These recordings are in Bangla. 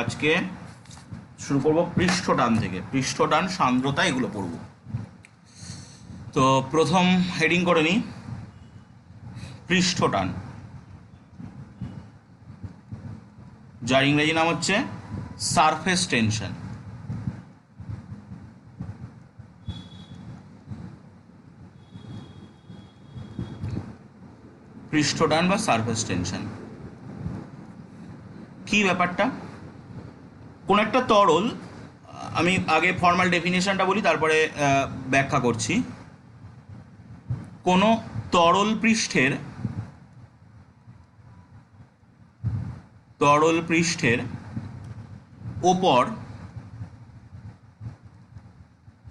আজকে শুরু করব পৃষ্ঠটান থেকে। পৃষ্ঠটান, সান্দ্রতা, এগুলো পড়ব। তো প্রথম হেডিং করে নিই পৃষ্ঠটান, যার ইংরেজি নাম হচ্ছে সারফেস টেনশন। পৃষ্ঠটান বা সারফেস টেনশন কি ব্যাপারটা? কোন একটা তরল, আমি আগে ফর্মাল ডেফিনেশনটা বলি, তারপরে ব্যাখ্যা করছি। কোনো তরল পৃষ্ঠের ওপর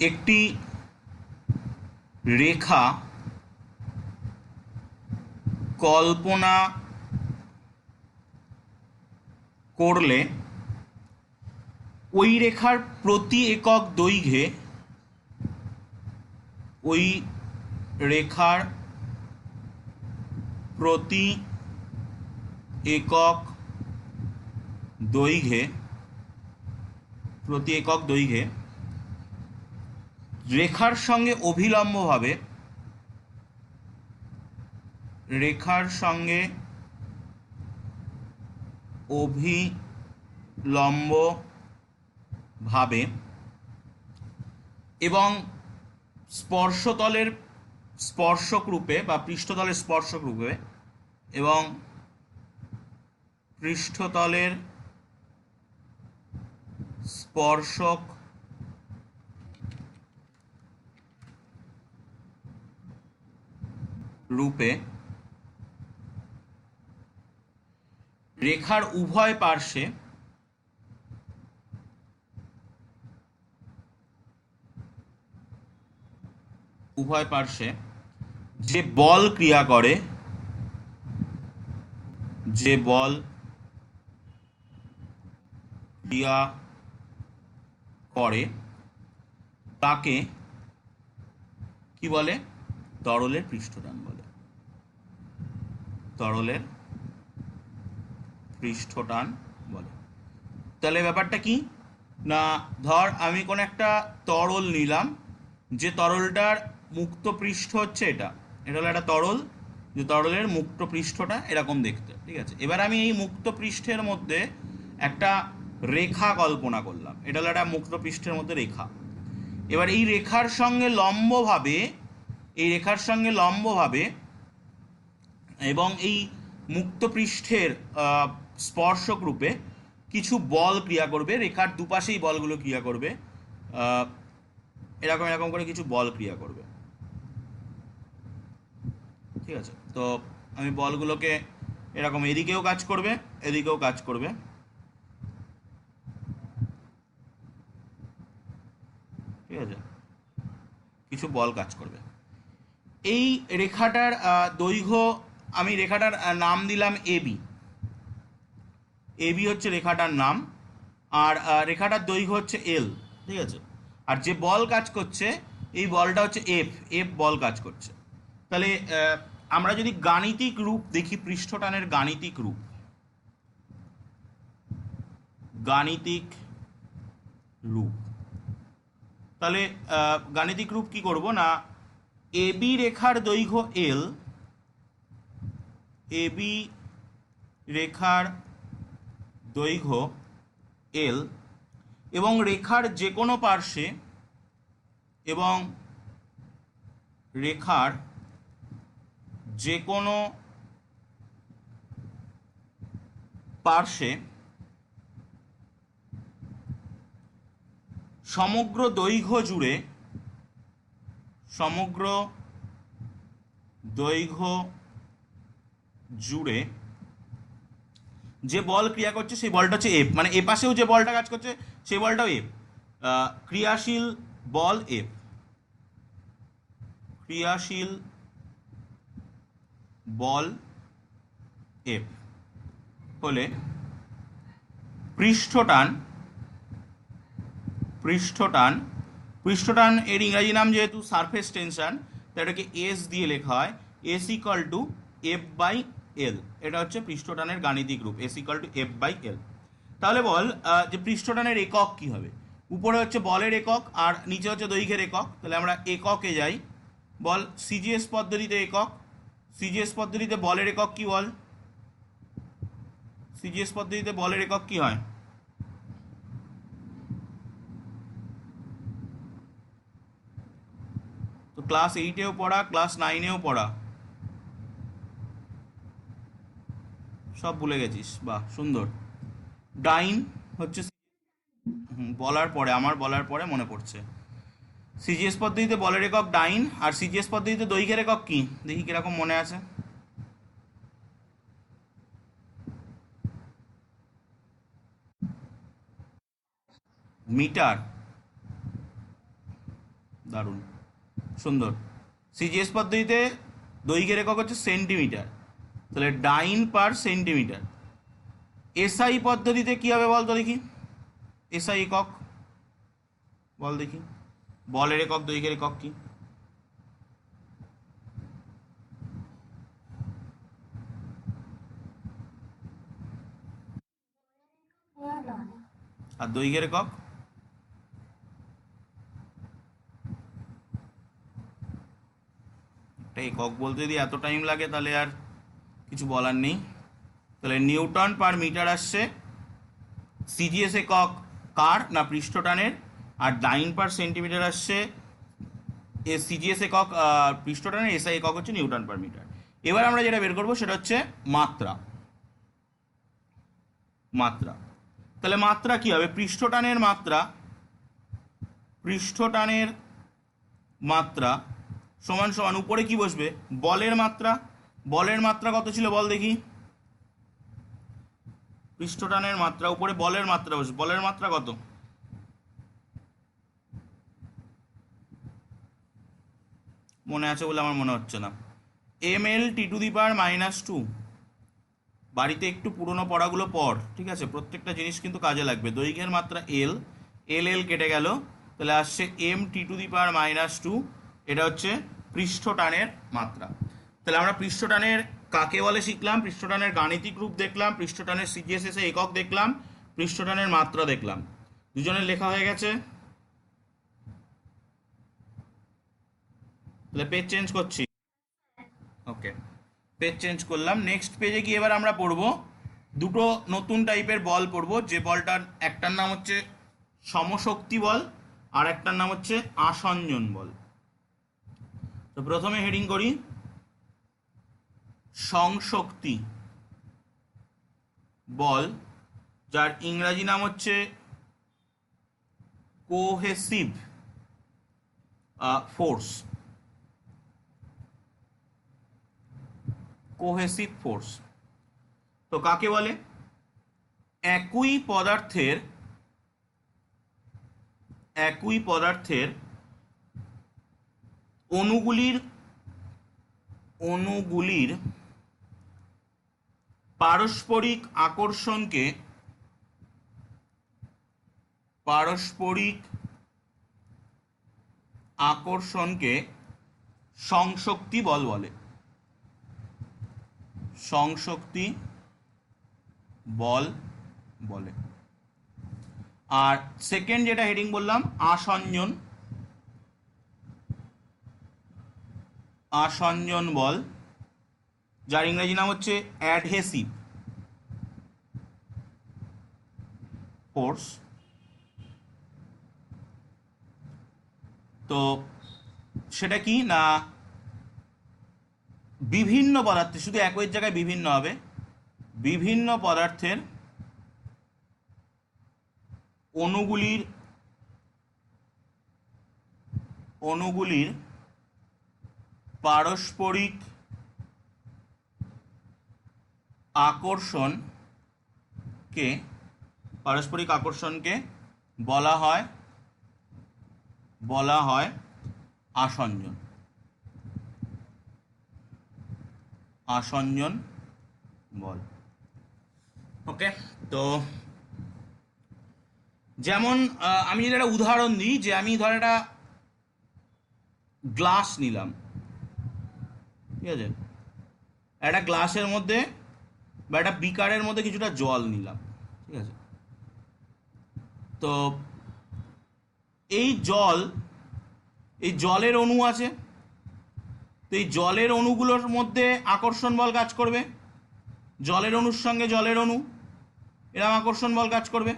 একটি রেখা কল্পনা করলে ওই রেখার প্রতি একক দৈর্ঘ্যে রেখার সঙ্গে অভিলম্বভাবে এবং স্পর্শতলের স্পর্শক রূপে বা পৃষ্ঠতলের স্পর্শক রূপে এবং পৃষ্ঠতলের স্পর্শক রূপে রেখার উভয় পার্শ্বে যে বল ক্রিয়া করে তাকে কি বলে? তরলের পৃষ্ঠটান বলে। তাহলে ব্যাপারটা কি না, ধর আমি কোন একটা তরল নিলাম, যে তরলটার মুক্ত পৃষ্ঠ হচ্ছে এটা হলো একটা তরল, যে তরলের মুক্ত পৃষ্ঠটা এরকম দেখতে, ঠিক আছে। এবার আমি এই মুক্ত পৃষ্ঠের মধ্যে একটা রেখা কল্পনা করলাম, এটা হলো একটা মুক্ত পৃষ্ঠের মধ্যে রেখা। এবার এই রেখার সঙ্গে লম্বভাবে এবং এই মুক্ত পৃষ্ঠের স্পর্শক রূপে কিছু বল ক্রিয়া করবে, রেখার দুপাশেই বলগুলো ক্রিয়া করবে, এরকম করে কিছু বল ক্রিয়া করবে, ঠিক আছে। তো আমি বলগুলোকে এরকম এদিকেও কাজ করবে, এদিকেও কাজ করবে, ঠিক আছে, কিছু বল কাজ করবে। এই রেখাটার দৈর্ঘ্য, আমি রেখাটার নাম দিলাম এবি হচ্ছে রেখাটার নাম, আর রেখাটার দৈর্ঘ্য হচ্ছে এল, ঠিক আছে। আর যে বল কাজ করছে, এই বলটা হচ্ছে এফ বল কাজ করছে। তাহলে আমরা যদি গাণিতিক রূপ দেখি, পৃষ্ঠটানের গাণিতিক রূপ, তাহলে গাণিতিক রূপ কি করব না, এবি রেখার দৈর্ঘ্য এল এবং রেখার যে কোনো পার্শ্বে সমগ্র দৈর্ঘ্য জুড়ে যে বল ক্রিয়া করছে সেই বলটা হচ্ছে এফ, মানে এ পাশেও যে বলটা কাজ করছে সেই বলটাও এফ, ক্রিয়াশীল বল এফ হলে পৃষ্ঠটান এর ইংরাজি নাম যেহেতু সারফেস টেনশন, তাই এটাকে এস দিয়ে লেখা হয়, S equal to F by L. এটা হচ্ছে পৃষ্ঠটানের গাণিতিক রূপ, S equal to F by L. তাহলে বল যে পৃষ্ঠটানের একক কি হবে? উপরে হচ্ছে বলের একক আর নিচে হচ্ছে দৈর্ঘ্যের একক, তাহলে আমরা এককে যাই। বল সিজিএস পদ্ধতিতে একক, সিজিএস পদ্ধতিতে বলের একক কি বল? সিজিএস পদ্ধতিতে বলের একক কি হয়? তো ক্লাস 8-এও পড়া, ক্লাস 9-এও পড়া, সব ভুলে গেছিস, বাহ সুন্দর। ডাইন হচ্ছে বলার পরে, আমার বলার পরে মনে পড়ছে। সিজিএস পদ্ধতিতে বলের একক ডাইন, আর সিজিএস পদ্ধতিতে দৈর্ঘ্যের একক কি? দেখি কিরকম মনে আছে। মিটার, দারুণ, সুন্দর। সিজিএস পদ্ধতিতে দৈর্ঘ্যের একক হচ্ছে সেন্টিমিটার, তাহলে ডাইন পার সেন্টিমিটার। এসআই পদ্ধতিতে কি হবে বল তো দেখি, এসআই একক বল দেখি, বলের একক দৈর্ঘ্যের একক কি? আর দৈর্ঘ্যের একক? একটা একক বলতে যদি এত টাইম লাগে তাহলে আর কিছু বলার নেই। তাহলে নিউটন পার মিটার আসছে। সিজিএস একক কার না পৃষ্ঠটানের, আর ডাইন পার সেন্টিমিটার আসছে সিজিএস একক পৃষ্ঠটানের, এসআই একক হচ্ছে নিউটন পার মিটার। এবার আমরা যেটা বের করবো সেটা হচ্ছে মাত্রা। মাত্রা, তাহলে মাত্রা কি হবে? পৃষ্ঠটানের মাত্রা, পৃষ্ঠটানের মাত্রা সমান সমান উপরে কি বসবে? বলের মাত্রা। বলের মাত্রা কত ছিল বল দেখি? পৃষ্ঠটানের মাত্রা উপরে বলের মাত্রা বসবে, বলের মাত্রা কত? মনে আছে বলে আমার মনে হচ্ছে না। ml (10⁻²). বাড়িতে একটু পুরনো পড়াগুলো পড়, ঠিক আছে? প্রত্যেকটা জিনিস কিন্তু কাজে লাগবে। দৈর্ঘ্যের মাত্রা এল, এল এল কেটে গেল, তাহলে আসছে m(t⁻²). এটা হচ্ছে পৃষ্ঠটানের মাত্রা। তাহলে আমরা পৃষ্ঠটানের কাকে বলে শিখলাম, পৃষ্ঠটানের গাণিতিক রূপ দেখলাম, পৃষ্ঠটানের সিজিএসএস একক দেখলাম, পৃষ্ঠটানের মাত্রা দেখলাম। দুজনের লেখা হয়ে গেছে। তাহলে পেজ চেঞ্জ করছি। ওকে, পেজ চেঞ্জ করলাম। নেক্সট পেজে গিয়ে এবার আমরা পড়বো দুটো নতুন টাইপের বল পড়বো, যে বলটার একটার নাম হচ্ছে সমশক্তি বল আর একটার নাম হচ্ছে আসঞ্জন বল। তো প্রথমে হেডিং করি সংশক্তি বল, যার ইংরাজি নাম হচ্ছে কোহেসিভ ফোর্স। কোহেসিভ ফোর্স তো কাকে বলে? একই পদার্থের অণুগুলির পারস্পরিক আকর্ষণকে সংশক্তি বল বলে। সংশক্তি বল বলে। আর সেকেন্ড যেটা হেডিং বললাম আসঞ্জন বল, যার ইংরেজি নাম হচ্ছে অ্যাডহেসিভ ফোর্স। তো সেটা কি না, বিভিন্ন পদার্থে, শুধু একই জায়গায় বিভিন্ন হবে, বিভিন্ন পদার্থের অণুগুলির পারস্পরিক আকর্ষণকে বলা হয় আসঞ্জন বল। ওকে, তো যেমন আমি যদি একটা উদাহরণ দিই, যে আমি ধর একটা গ্লাস নিলাম, ঠিক আছে? একটা গ্লাসের মধ্যে বা একটা বিকারের মধ্যে কিছুটা জল নিলাম, ঠিক আছে? তো এই জলের অণু আছে, তো এই জলের অণুগুলোর মধ্যে আকর্ষণ বল কাজ করবে, জলের অণুর সঙ্গে জলের অণু এরকম আকর্ষণ বল কাজ করবে।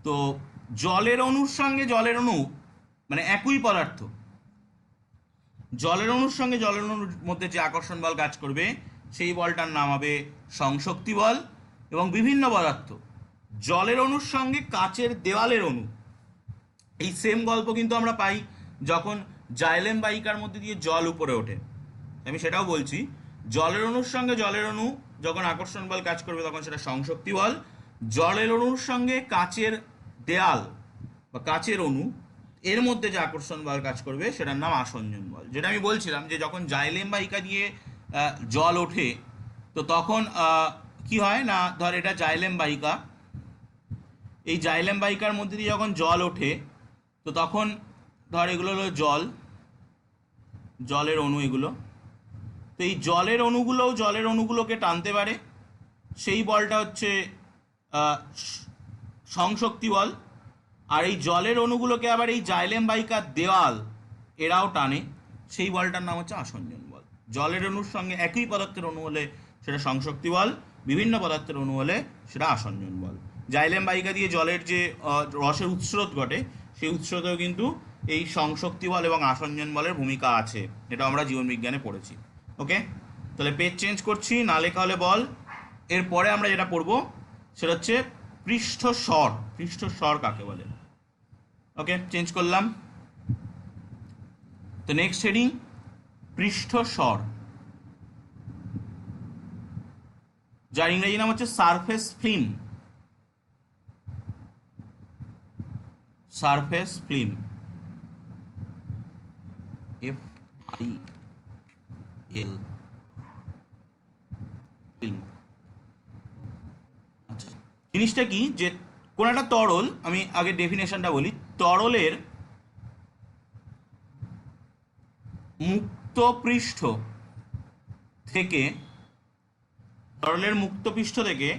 তো জলের অণুর সঙ্গে জলের অণু মানে একই পদার্থ, জলের অণুর সঙ্গে জলের অণুর মধ্যে যে আকর্ষণ বল কাজ করবে সেই বলটার নাম হবে সংশক্তি বল। এবং বিভিন্ন পদার্থ, জলের অণুর সঙ্গে কাচের দেওয়ালের অণু, এই সেম গল্প কিন্তু আমরা পাই যখন জাইলেম বাহিকার মধ্যে দিয়ে জল উপরে ওঠে। আমি সেটাও বলছি, জলের অণুর সঙ্গে জলের অণু যখন আকর্ষণ বল কাজ করবে তখন সেটা সংশক্তি বল। জলের অণুর সঙ্গে কাচের দেয়াল বা কাচের অণু এর মধ্যে যে আকর্ষণ বল কাজ করবে সেটার নাম আসঞ্জন বল। যেটা আমি বলছিলাম যে যখন জাইলেম বাহিকা দিয়ে জল ওঠে তো তখন কি হয় না, ধর এটা জাইলেম বাহিকা, এই জাইলেম বাহিকার মধ্যে দিয়ে যখন জল ওঠে তো তখন ধর এগুলো হলো জলের অণু এগুলো, তো এই জলের অণুগুলোও জলের অণুগুলোকে টানতে পারে, সেই বলটা হচ্ছে সংশক্তি বল। আর এই জলের অণুগুলোকে আবার এই জাইলেম বাহিকার দেওয়াল এরাও টানে, সেই বলটার নাম হচ্ছে আসঞ্জন বল। জলের অণুর সঙ্গে একই পদার্থের অণু হলে সেটা সংশক্তি বল, বিভিন্ন পদার্থের অণু হলে সেটা আসঞ্জন বল। জাইলেম বাহিকা দিয়ে জলের যে রসের উৎস্রোত ঘটে সেই উৎস্রোতেও কিন্তু এই সংশক্তি বল এবং আসঞ্জন বলের ভূমিকা আছে, এটা আমরা জীবনবিজ্ঞানে পড়েছি। ওকে, তাহলে পেজ চেঞ্জ করছি, না লেখা হলে বল। এরপরে আমরা যেটা পড়বো সেটা হচ্ছে পৃষ্ঠস্বর। পৃষ্ঠস্বর কাকে বলে? ওকে, চেঞ্জ করলাম। তো নেক্সট হেডিং পৃষ্ঠস্বর, যার ইংরেজি নাম হচ্ছে surface film. Surface film, FIL film. আচ্ছা, জিনিসটা কি যে কোন একটা তরল, আমি আগে ডেফিনেশনটা বলি, তরলের মুক্ত পৃষ্ঠ থেকে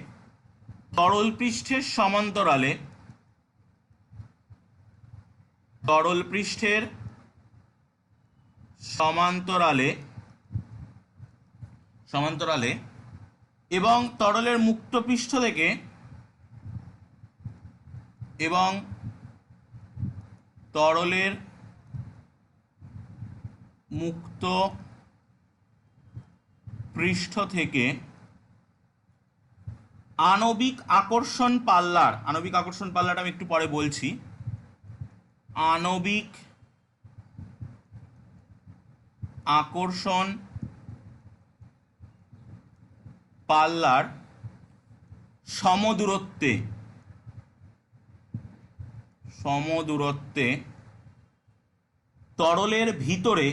তরল পৃষ্ঠের সমান্তরালে এবং তরলের মুক্ত পৃষ্ঠ থেকে এবং তরলের মুক্ত পৃষ্ঠ থেকে আণবিক আকর্ষণ পাল্লাটা আমি একটু পরে বলছি, আণবিক আকর্ষণ পাল্লার সমদূরত্বে তরলের ভিতরে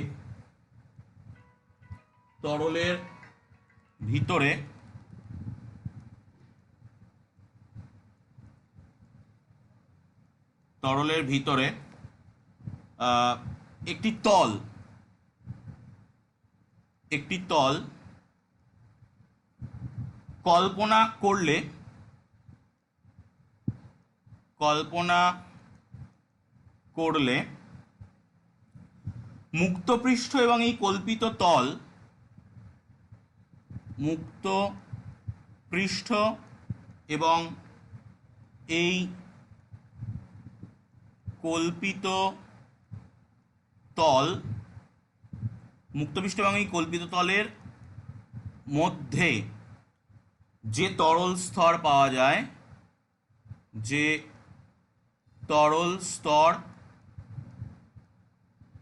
একটি তল কল্পনা করলে মুক্ত পৃষ্ঠ এবং এই কল্পিত তল মুক্তপৃষ্ঠ এবং এই কল্পিত তলের মধ্যে যে তরল স্তর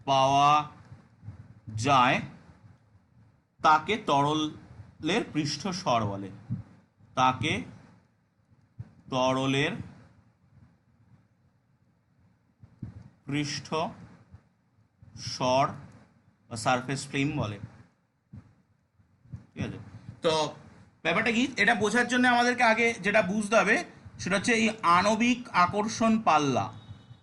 পাওয়া যায় তাকে তরলের পৃষ্ঠস্বর বলে। পৃষ্ঠস্বর বা সারফেস ফিল্ম বলে। ঠিক আছে, তো ব্যাপারটা কি, এটা বোঝার জন্য আমাদেরকে আগে যেটা বুঝতে হবে সেটা হচ্ছে এই আণবিক আকর্ষণ পাল্লা।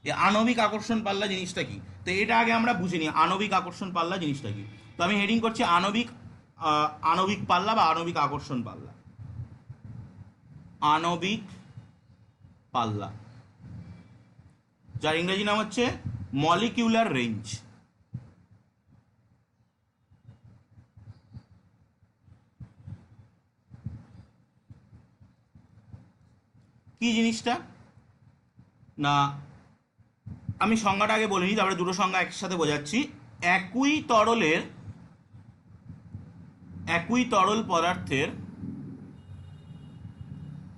এই আণবিক আকর্ষণ পাল্লা জিনিসটা কি, তো এটা আগে আমরা বুঝে নিই আণবিক আকর্ষণ পাল্লা জিনিসটা কি। তো আমি হেডিং করছি আণবিক পাল্লা বা আণবিক আকর্ষণ পাল্লা। আণবিক পাল্লা যার ইংরেজি নাম হচ্ছে মলিকিউলার রেঞ্জ। কি জিনিসটা না, আমি সংজ্ঞাটা আগে বলিনি, তারপরে দুটো সংজ্ঞা একসাথে বোঝাচ্ছি। একই তরল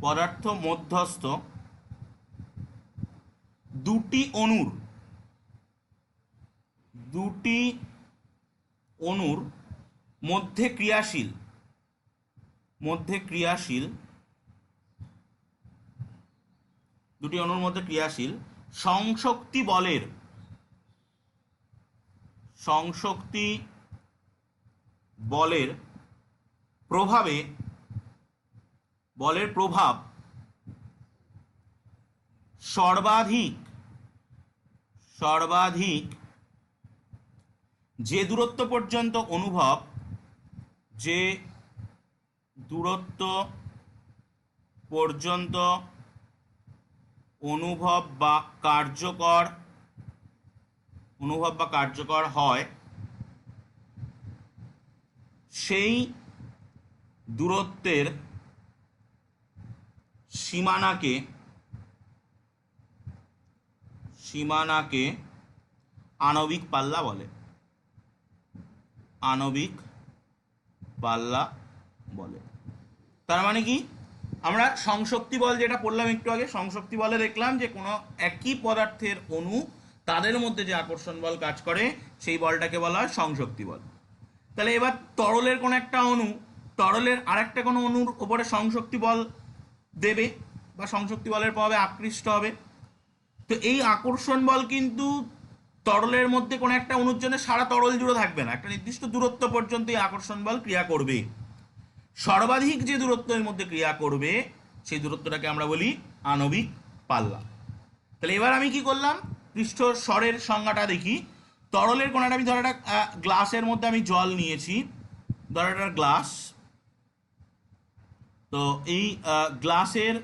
পদার্থ মধ্যস্থ দুটি অণুর মধ্যে ক্রিয়াশীল সংশক্তি বলের প্রভাব সর্বাধিক যে দূরত্ব পর্যন্ত অনুভব বা কার্যকর হয়, সেই দূরত্বের সীমানাকে আণবিক পাল্লা বলে। তার মানে কি, আমরা সংশক্তি বল যেটা পড়লাম একটু আগে, সংশক্তি বলে দেখলাম যে কোনো একই পদার্থের অণু, তাদের মধ্যে যে আকর্ষণ বল কাজ করে সেই বলটাকে বলা হয় সংশক্তি বল। তাহলে এবার তরলের কোনো একটা অণু তরলের আরেকটা কোনো অণুর ওপরে সংশক্তি বল দেবে বা সংশক্তি বলের প্রভাবে আকৃষ্ট হবে। তো এই আকর্ষণ বল কিন্তু তরলের মধ্যে কোনো একটা অণুর জন্য সারা তরল জুড়ে থাকবে না, একটা নির্দিষ্ট দূরত্ব পর্যন্ত এই আকর্ষণ বল ক্রিয়া করবে। সর্বাধিক যে দূরত্বের মধ্যে ক্রিয়া করবে সেই দূরত্বটাকে আমরা বলি আণবিক পাল্লা। তাহলে এবার আমি কি করলাম, পৃষ্ঠ স্বরের সংজ্ঞাটা দেখি। তরলের কোনো একটা, আমি ধর একটা গ্লাসের মধ্যে আমি জল নিয়েছি, ধর একটা গ্লাস। তো এই গ্লাসের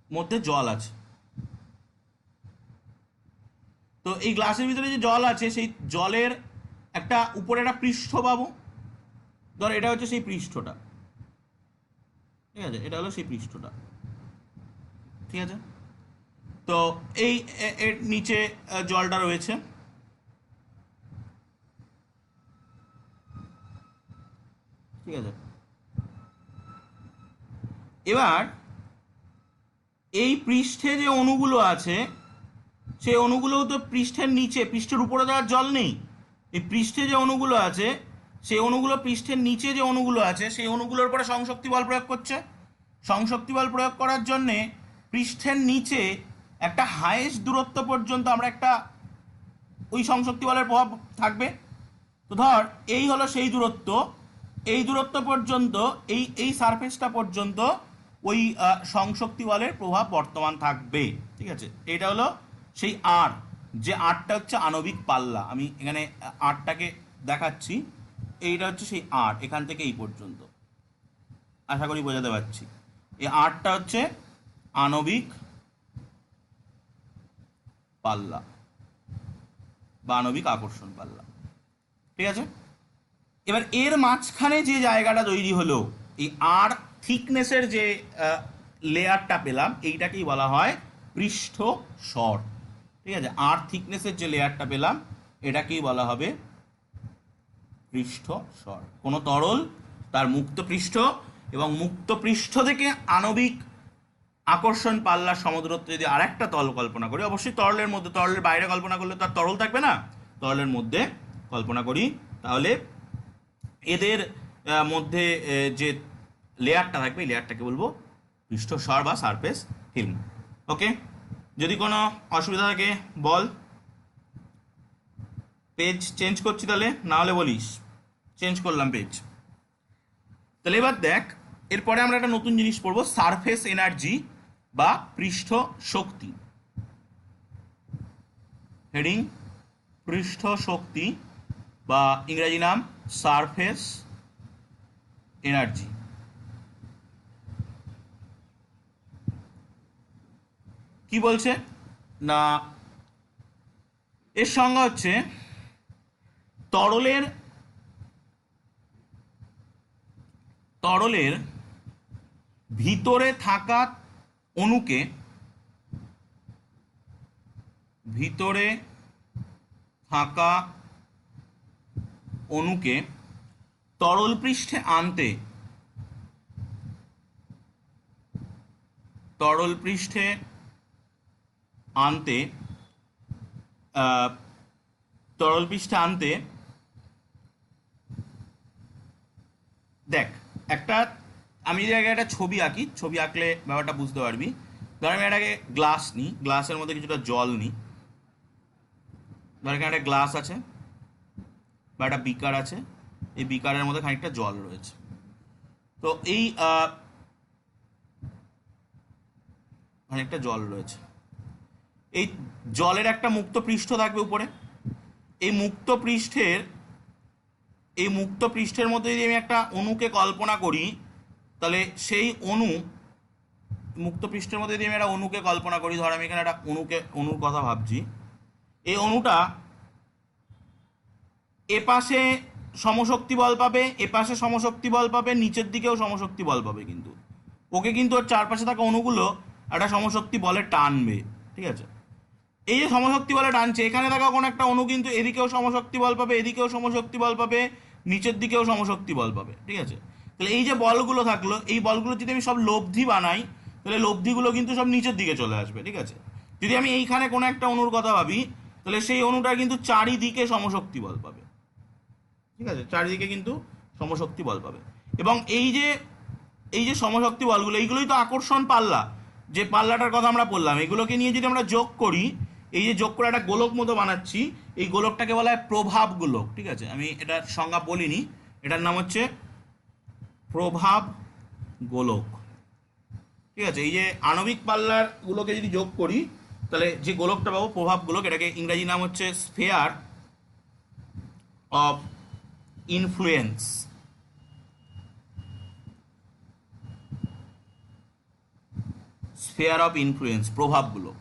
মধ্যে জল আছে। তো এই গ্লাসের ভিতরে যে জল আছে সেই জলের একটা উপরে একটা পৃষ্ঠ পাবো, ধর এটা হচ্ছে সেই পৃষ্ঠটা, ঠিক আছে, এটা হলো সেই পৃষ্ঠটা, ঠিক আছে। তো এর নিচে জলটা রয়েছে, ঠিক আছে। এবার এই পৃষ্ঠে যে অণুগুলো আছে সেই অণুগুলোও তো পৃষ্ঠের নিচে, পৃষ্ঠের উপরে দেওয়ার জল নেই। এই পৃষ্ঠে যে অণুগুলো আছে সেই অণুগুলো, পৃষ্ঠের নিচে যে অণুগুলো আছে সেই অণুগুলোর উপরে সংশক্তি বল প্রয়োগ করছে। সংশক্তি বল প্রয়োগ করার জন্যে পৃষ্ঠের নিচে একটা হাইয়েস্ট দূরত্ব পর্যন্ত আমরা একটা ওই সংশক্তি বলের প্রভাব থাকবে। তো ধর এই হলো সেই দূরত্ব, এই দূরত্ব পর্যন্ত এই সারফেসটা পর্যন্ত ওই সংশক্তি বলের প্রভাব বর্তমান থাকবে, ঠিক আছে। এটা হলো সেই আর, যে আরটা হচ্ছে আণবিক পাল্লা। আমি এখানে আরটাকে দেখাচ্ছি, এইটা হচ্ছে সেই আর, এখান থেকে এই পর্যন্ত, আশা করি বোঝাতে পারছি। এই আরটা হচ্ছে আণবিক পাল্লা বা আণবিক আকর্ষণ পাল্লা, ঠিক আছে। এবার এর মাঝখানে যে জায়গাটা তৈরি হলো, এই আর থিকনেসের যে লেয়ারটা পেলাম, এইটাকেই বলা হয় পৃষ্ঠ স্বর, ঠিক আছে। আর থিকনেসের যে লেয়ারটা পেলাম এটাকেই বলা হবে পৃষ্ঠ স্বর। কোনো তরল তার মুক্ত পৃষ্ঠ এবং মুক্ত পৃষ্ঠ থেকে আণবিক আকর্ষণ পাল্লার সমদূরত্ব যদি আরেকটা তল কল্পনা করি, অবশ্যই তরলের মধ্যে, তরলের বাইরে কল্পনা করলে তো আর তরল থাকবে না, তরলের মধ্যে কল্পনা করি, তাহলে এদের মধ্যে যে লেয়ারটা থাকবে এই লেয়ারটাকে বলবো পৃষ্ঠস্বর বা সারফেস ফিল্ম। ওকে, যদি কোনো অসুবিধা থাকে বল। পেজ চেঞ্জ করছি তাহলে, না হলে বলিস। চেঞ্জ করলাম পেজ। তাহলে এবার দেখ, এরপরে আমরা একটা নতুন জিনিস পড়বো, সারফেস এনার্জি বা পৃষ্ঠ শক্তি। হেডিং পৃষ্ঠ শক্তি বা ইংরেজি নাম সারফেস এনার্জি। কি বলছে না, এর সংজ্ঞা হচ্ছে তরলের তরলের ভিতরে থাকা অণুকে ভিতরে থাকা অণুকে তরল পৃষ্ঠে আনতে তরল পৃষ্ঠে আনতে তরল পৃষ্ঠে আনতে দেখ, একটা আমি যদি আগে একটা ছবি আঁকি, ছবি আঁকলে ব্যাপারটা বুঝতে পারবি। ধর আমি এটাকে গ্লাস নিই, গ্লাসের মধ্যে কিছুটা জল নিই। ধর এখানে একটা গ্লাস আছে বা একটা বিকার আছে, এই বিকারের মধ্যে খানিকটা জল রয়েছে। তো এই খানিকটা জল রয়েছে, এই জলের একটা মুক্ত পৃষ্ঠ থাকবে উপরে। এই মুক্ত পৃষ্ঠের মধ্যে যদি আমি একটা অণুকে কল্পনা করি, তাহলে সেই মুক্ত পৃষ্ঠের মধ্যে যদি আমি একটা অণুকে কল্পনা করি, ধর আমি এখানে একটা অণুর কথা ভাবছি। এই অণুটা এপাশে সমশক্তি বল পাবে, এপাশে সমশক্তি বল পাবে, নিচের দিকেও সমশক্তি বল পাবে, কিন্তু ওকে কিন্তু ওর চারপাশে থাকা অণুগুলো একটা সমশক্তি বলে টানবে, ঠিক আছে? এই যে সমশক্তি বলে টানছে, এখানে থাকা কোনো একটা অণু কিন্তু এদিকেও সমশক্তি বল পাবে, এদিকেও সমশক্তি বল পাবে, নিচের দিকেও সমশক্তি বল পাবে, ঠিক আছে? তাহলে এই যে বলগুলো থাকলো, এই বলগুলো যদি আমি সব লব্ধি বানাই, তাহলে লব্ধিগুলো কিন্তু সব নিচের দিকে চলে আসবে, ঠিক আছে? যদি আমি এইখানে কোনো একটা অণুর কথা ভাবি, তাহলে সেই অণুটা কিন্তু চারিদিকে সমশক্তি বল পাবে, ঠিক আছে? চারিদিকে কিন্তু সমশক্তি বল পাবে। এবং এই যে সমশক্তি বলগুলো, এইগুলোই তো আকর্ষণ পাল্লা, যে পাল্লাটার কথা আমরা বললাম, এগুলোকে নিয়ে যদি আমরা যোগ করি, এই যে যোগ করে একটা গোলক মতো বানাচ্ছি, এই গোলকটাকে বলা হয় প্রভাব গোলক, ঠিক আছে? আমি এটার সংজ্ঞা বলিনি, এটার নাম হচ্ছে প্রভাব গোলক, ঠিক আছে? এই যে আণবিক পাল্লার গুলোকে যদি যোগ করি, তাহলে যে গোলকটা পাবো প্রভাব গোলক, এটাকে ইংরাজি নাম হচ্ছে sphere of influence. Sphere of influence, প্রভাবগুলো।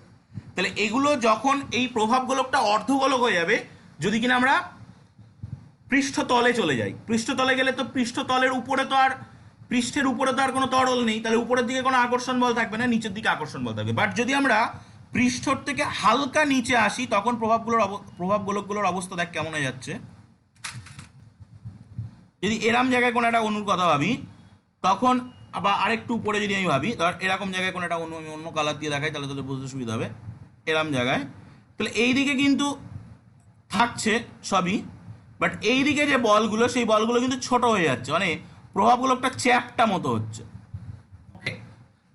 তাহলে এগুলো যখন এই প্রভাবগুলোটা অর্ধগোলক হয়ে যাবে, যদি কিনা আমরা পৃষ্ঠতলে চলে যাই, পৃষ্ঠতলে গেলে তো পৃষ্ঠতলের উপরে তো আর পৃষ্ঠের উপরে তো আর কোনো তরল নেই, তাহলে উপরের দিকে কোনো আকর্ষণ বল থাকবে না, নিচের দিকে আকর্ষণ বল থাকবে। বাট যদি আমরা পৃষ্ঠর থেকে হালকা নিচে আসি, তখন প্রভাবগোলকগুলোর অবস্থা দেখ কেমন হয়ে যাচ্ছে। যদি এরম জায়গায় কোনো একটা অণুর কথা ভাবি, তখন আবার আরেকটু উপরে যদি আমি ভাবি, ধর এরকম জায়গায় কোনো একটা অণু আমি অন্য কালার দিয়ে দেখাই, তাহলে তোদের বুঝতে সুবিধা হবে। এরম জায়গায়, তাহলে এই দিকে কিন্তু থাকছে সবই, বাট এই দিকে যে বলগুলো, সেই বলগুলো কিন্তু ছোট হয়ে যাচ্ছে, মানে প্রভাবগুলো একটা চ্যাপ্টা মতো হচ্ছে।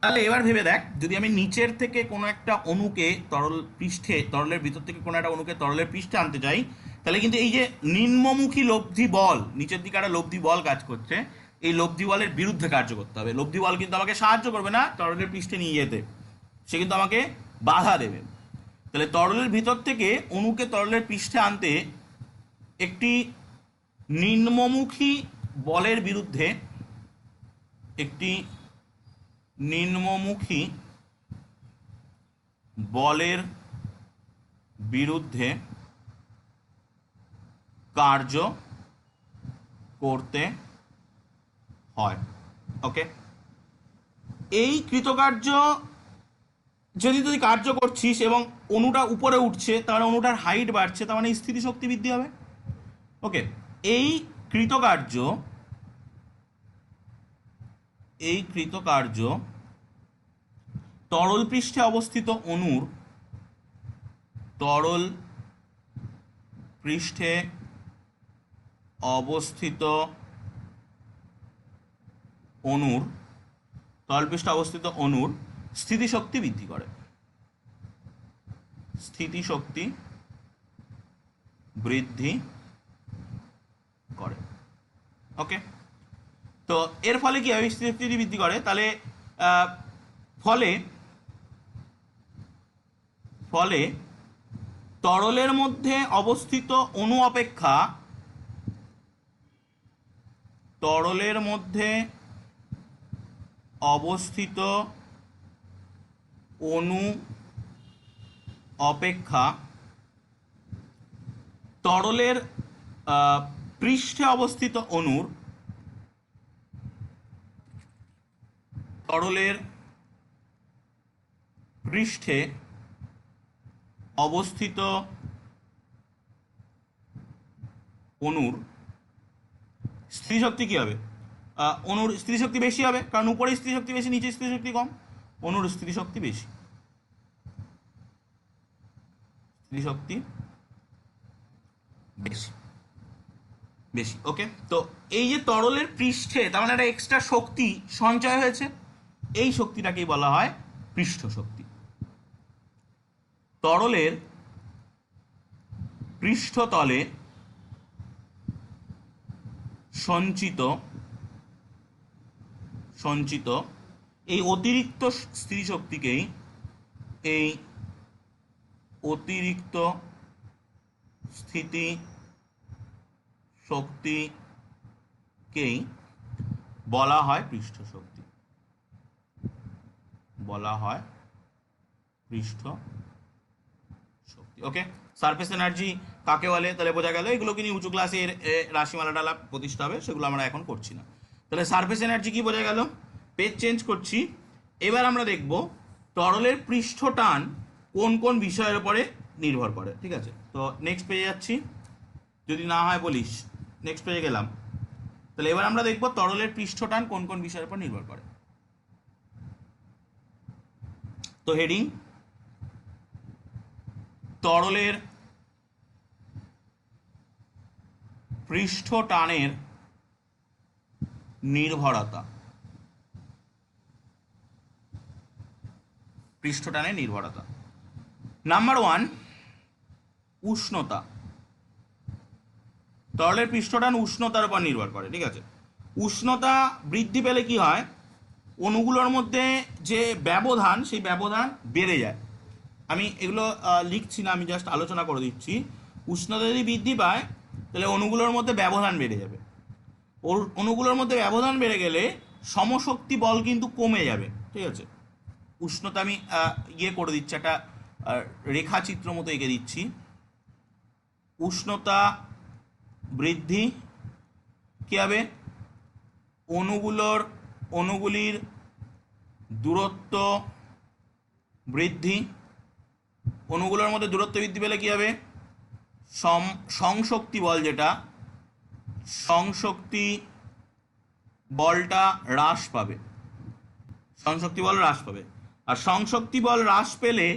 তাহলে এবার ভেবে দেখ, যদি আমি নিচের থেকে কোনো একটা অণুকে তরলের ভিতর থেকে কোনো একটা অণুকে তরলের পৃষ্ঠে আনতে চাই, তাহলে কিন্তু এই যে নিম্নমুখী লব্ধি বল, নিচের দিকে একটা লব্ধি বল কাজ করছে, এই লব্ধি বলের বিরুদ্ধে কার্য করতে হবে। লব্ধি বল কিন্তু আমাকে সাহায্য করবে না তরলের পৃষ্ঠে নিয়ে যেতে, সে কিন্তু আমাকে বাধা দেবে। তাহলে তরলের ভিতর থেকে অণুকে তরলের পৃষ্ঠে আনতে একটি নিম্নমুখী বলের বিরুদ্ধে একটি নিম্নমুখী বলের বিরুদ্ধে কার্য করতে হয়। ওকে, এই কৃতকার্য যদি তুই কার্য করছিস এবং অণুটা উপরে উঠছে, তার মানে অণুটার হাইট বাড়ছে, তার মানে স্থিতিশক্তি বৃদ্ধি হবে। ওকে, এই কৃতকার্য তরল পৃষ্ঠে অবস্থিত অণুর তরল পৃষ্ঠে অবস্থিত অণুর স্থিতিশক্তি বৃদ্ধি করে, স্থিতিশক্তি বৃদ্ধি করে। ওকে, তো এর ফলে কি হবে? স্থিতিশক্তি যদি বৃদ্ধি করে, তাহলে ফলে ফলে তরলের মধ্যে অবস্থিত অণু অপেক্ষা তরলের মধ্যে অবস্থিত অণু অপেক্ষা তরলের পৃষ্ঠে অবস্থিত অণুর তরলের পৃষ্ঠে অবস্থিত অণুর স্থিতিশক্তি কি হবে? অণুর স্থিতিশক্তি বেশি হবে, কারণ উপরে স্থিতিশক্তি বেশি, নিচে স্থিতিশক্তি কম। অণুর স্থিতিশক্তি বেশি, স্থিতিশক্তি বেশি বেশি। ওকে, তো এই যে তরলের পৃষ্ঠে তার মানে একটা এক্সট্রা শক্তি সঞ্চয় হয়েছে, এই শক্তিটাকেই বলা হয় পৃষ্ঠ শক্তি। তরলের পৃষ্ঠতলে সঞ্চিত এই অতিরিক্ত স্থিতিশক্তিকেই বলা হয় পৃষ্ঠ শক্তি, বলা হয় পৃষ্ঠ শক্তি। ওকে, সারফেস এনার্জি কাকে বলে তাহলে বোঝা গেল। এগুলো কিন্তু উঁচু ক্লাসের রাশিমালা ডালা প্রতিষ্ঠা হবে, সেগুলো আমরা এখন করছি না। তাহলে সারফেস এনার্জি কি বোঝা গেল। পেজ চেঞ্জ করছি, এবার আমরা দেখব তরলের পৃষ্ঠ টান কোন কোন বিষয়ের উপরে নির্ভর করে। ঠিক আছে, তো নেক্সট পেজে যাচ্ছি, যদি না হয় বলিস। নেক্সট পেজে গেলাম। তাহলে এবার আমরা দেখব তরলের পৃষ্ঠ টান কোন কোন বিষয়ের উপর নির্ভর করে। তো হেডিং, তরলের পৃষ্ঠ টানের নির্ভরতা, পৃষ্ঠ টানের নির্ভরতা। নাম্বার 1, উষ্ণতা। তরলের পৃষ্ঠটান উষ্ণতার উপর নির্ভর করে। ঠিক আছে, উষ্ণতা বৃদ্ধি পেলে কি হয়, অণুগুলোর মধ্যে যে ব্যবধান, সেই ব্যবধান বেড়ে যায়। আমি এগুলো লিখছি না, আমি জাস্ট আলোচনা করে দিচ্ছি। উষ্ণতা যদি বৃদ্ধি পায় তাহলে অণুগুলোর মধ্যে ব্যবধান বেড়ে যাবে। অণুগুলোর মধ্যে ব্যবধান বেড়ে গেলে সমশক্তি বল কিন্তু কমে যাবে। ঠিক আছে, উষ্ণতা আমি করে দিচ্ছি, একটা রেখাচিত্র মতো এঁকে দিচ্ছি। উষ্ণতা বৃদ্ধি কি হবে, অণুগুলির দূরত্ব বৃদ্ধি। অণুগুলোর মধ্যে দূরত্ব বৃদ্ধি পেলে কি হবে, সংশক্তি বল, যেটা সংশক্তি বলটা হ্রাস পাবে, সংশক্তি বল হ্রাস পাবে। আর সংশক্তি বল হ্রাস পেলে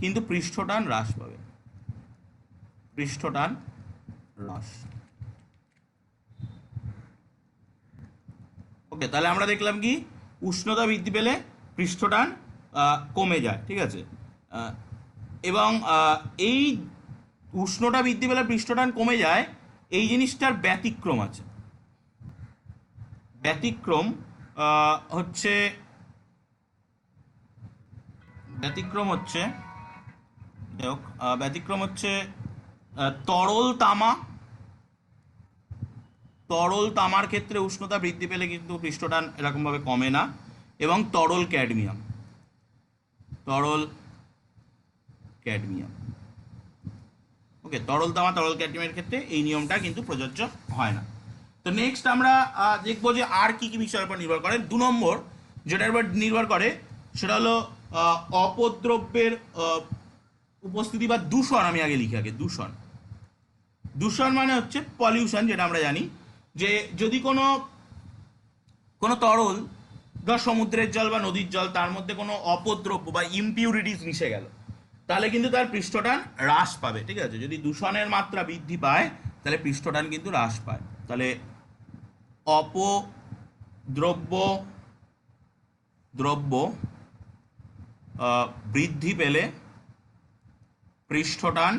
কিন্তু পৃষ্ঠটান হ্রাস পাবে, পৃষ্ঠটান হ্রাস। ওকে, তাহলে আমরা দেখলাম কি, উষ্ণতা বৃদ্ধি পেলে পৃষ্ঠটান কমে যায়। ঠিক আছে, এবং এই উষ্ণতা বৃদ্ধি পেলে পৃষ্ঠটান কমে যায়, এই জিনিসটার ব্যতিক্রম আছে। ব্যতিক্রম হচ্ছে তরল তামা। তরল তামার ক্ষেত্রে উষ্ণতা বৃদ্ধি পেলে কিন্তু পৃষ্ঠটান এরকমভাবে কমে না। এবং তরল ক্যাডমিয়াম, ওকে, তরল তামা তরল ক্যাডমিয়ামের ক্ষেত্রে এই নিয়মটা কিন্তু প্রযোজ্য হয় না। তো নেক্সট আমরা দেখবো যে আর কি কি বিষয়ের উপর নির্ভর করে। 2 নম্বর যেটার উপর নির্ভর করে সেটা হলো অপদ্রব্যের উপস্থিতি বা দূষণ। আমি আগে লিখি, দূষণ মানে হচ্ছে পলিউশন, যেটা আমরা জানি যে যদি কোনো তরল, ধর সমুদ্রের জল বা নদীর জল, তার মধ্যে কোনো অপদ্রব্য বা ইমপিউরিটিস মিশে গেল, তাহলে কিন্তু তার পৃষ্ঠটান হ্রাস পাবে। ঠিক আছে, যদি দূষণের মাত্রা বৃদ্ধি পায় তাহলে পৃষ্ঠটান কিন্তু হ্রাস পায়। তাহলে দ্রব্য বৃদ্ধি পেলে পৃষ্ঠটান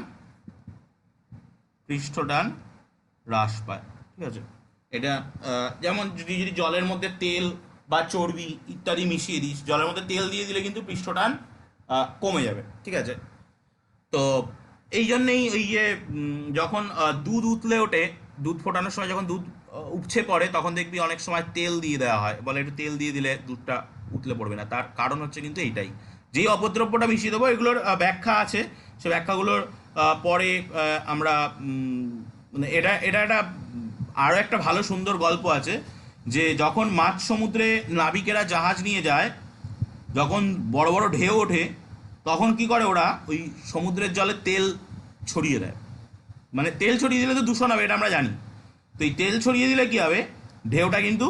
হ্রাস পায়। ঠিক আছে, এটা যেমন যদি জলের মধ্যে তেল বা চর্বি ইত্যাদি মিশিয়ে দিস, জলের মধ্যে তেল দিয়ে দিলে কিন্তু পৃষ্ঠটান কমে যাবে। ঠিক আছে, তো এই জন্যেই ওই যে যখন দুধ উতলে ওঠে, দুধ ফোটানোর সময় যখন দুধ উপচে পড়ে, তখন দেখবি অনেক সময় তেল দিয়ে দেওয়া হয়, বলে একটু তেল দিয়ে দিলে দুধটা উতলে পড়বে না। তার কারণ হচ্ছে কিন্তু এইটাই, যেই অপদ্রব্যটা মিশিয়ে দেবো, এগুলোর ব্যাখ্যা আছে সে ব্যাখ্যাগুলোর পরে আমরা মানে এটা এটা একটা আরও একটা ভালো সুন্দর গল্প আছে যে যখন মাঝ সমুদ্রে নাবিকেরা জাহাজ নিয়ে যায়, যখন বড় বড় ঢেউ ওঠে, তখন কি করে ওরা ওই সমুদ্রের জলে তেল ছড়িয়ে দেয়। মানে তেল ছড়িয়ে দিলে তো দূষণ হবে, এটা আমরা জানি। তো এই তেল ছড়িয়ে দিলে কি হবে, ঢেউটা কিন্তু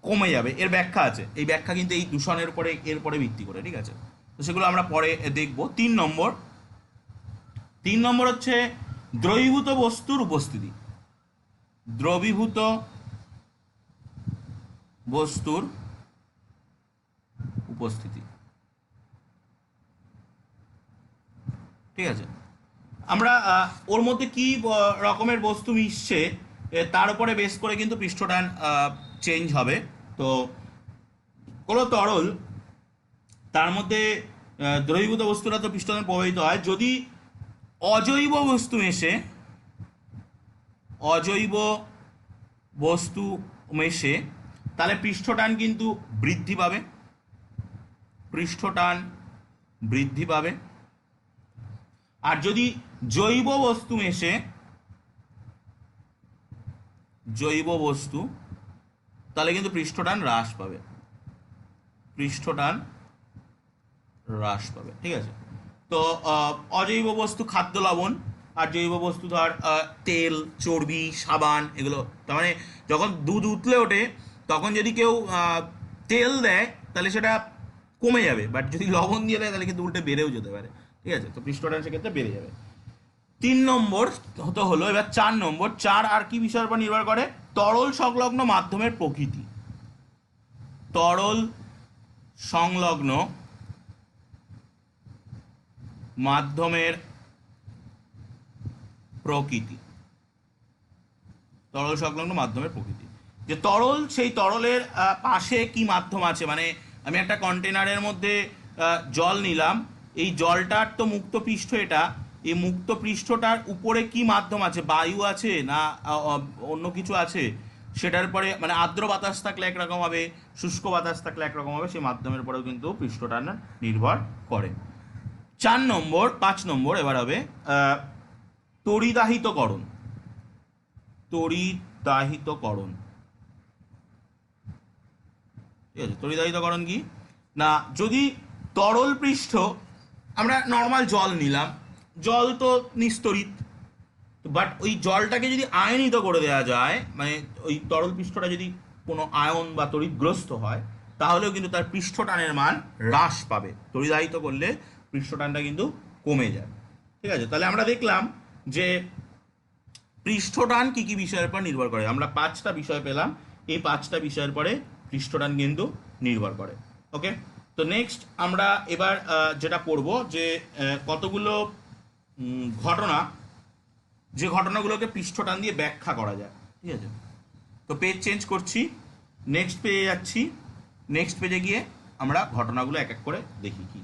কমে যাবে। এর ব্যাখ্যা আছে, এই ব্যাখ্যা কিন্তু এই দূষণের উপরে এরপরে ভিত্তি করে, ঠিক আছে? তো সেগুলো আমরা পরে দেখব। 3 নম্বর হচ্ছে দ্রবীভূত বস্তুর উপস্থিতি। দ্রবীভূত বস্তুর উপস্থিতি, ঠিক আছে? আমরা ওর মধ্যে কি রকমের বস্তু মিশছে তার উপরে বেস করে কিন্তু পৃষ্ঠটান চেঞ্জ হবে। তো কোনো তরল, তার মধ্যে দ্রবীভূত বস্তুরা তো পৃষ্ঠটান প্রবাহিত হয়। যদি অজৈব বস্তু মেশে তাহলে পৃষ্ঠটান কিন্তু বৃদ্ধি পাবে। আর যদি জৈব বস্তু তাহলে কিন্তু পৃষ্ঠটান হ্রাস পাবে, ঠিক আছে? তো অজৈব বস্তু খাদ্য লবণ, আর জৈব বস্তু ধর তেল, চর্বি, সাবান, এগুলো। তার মানে যখন দুধ উতলে ওঠে তখন যদি কেউ তেল দেয় তাহলে সেটা কমে যাবে, বাট যদি লবণ দিয়ে দেয় তাহলে কিন্তু উল্টে বেড়েও যেতে পারে, ঠিক আছে? তো পৃষ্ঠটান সেক্ষেত্রে বেড়ে যাবে। 3 নম্বর তো হলো। এবার 4 নম্বর। 4 আর কি বিষয়ের উপর নির্ভর করে? তরল সংলগ্ন মাধ্যমের প্রকৃতি। তরল সংলগ্ন মাধ্যমের প্রকৃতি। তরল সংলগ্ন মাধ্যমের প্রকৃতি, যে তরল, সেই তরলের পাশে কি মাধ্যম আছে। মানে আমি একটা কন্টেনারের মধ্যে জল নিলাম, এই জলটার তো মুক্ত পৃষ্ঠ, এটা এই মুক্ত পৃষ্ঠটার উপরে কি মাধ্যম আছে, বায়ু আছে না অন্য কিছু আছে, সেটার পরে মানে আর্দ্র বাতাস থাকলে একরকম হবে, শুষ্ক বাতাস থাকলে একরকম হবে, সেই মাধ্যমের পরেও কিন্তু পৃষ্ঠটান নির্ভর করে। 5 নম্বর এবার হবে তড়িদাহিতকরণ। ঠিক আছে? তড়িদাহিতকরণ কি না, যদি তরল পৃষ্ঠ, আমরা নর্মাল জল নিলাম, জল তো নিস্তড়িত, বাট ওই জলটাকে যদি আয়নিত করে দেওয়া যায়, মানে ওই তরল পৃষ্ঠটা যদি কোনো আয়ন বা তড়িৎগ্রস্ত হয়, তাহলেও কিন্তু তার পৃষ্ঠটানের মান হ্রাস পাবে। তড়িদাহিত করলে পৃষ্ঠটানটা কিন্তু কমে যায়, ঠিক আছে? তাহলে আমরা দেখলাম যে পৃষ্ঠটান কি কি বিষয়ের উপর নির্ভর করে। আমরা 5টা বিষয় পেলাম, এই 5টা বিষয়ের পরে পৃষ্ঠটান কিন্তু নির্ভর করে। ওকে, তো নেক্সট আমরা এবার যেটা পড়ব, যে কতগুলো ঘটনা, যে ঘটনাগুলোকে পৃষ্ঠটান দিয়ে ব্যাখ্যা করা যায়, ঠিক আছে? তো পেজ চেঞ্জ করছি, নেক্সট পেজে যাচ্ছি। নেক্সট পেজে গিয়ে আমরা ঘটনাগুলো এক এক করে দেখি কি।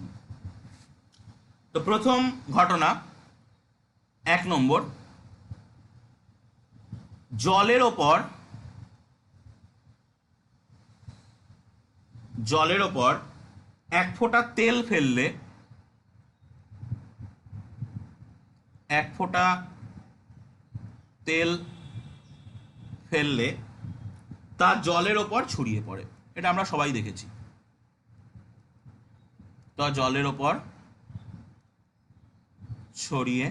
তো প্রথম ঘটনা, 1 নম্বর, জলের ওপর এক ফোঁটা তেল ফেললে, তা জলের ওপর ছড়িয়ে পড়ে। এটা আমরা সবাই দেখেছি। তা জলের ওপর ছড়িয়ে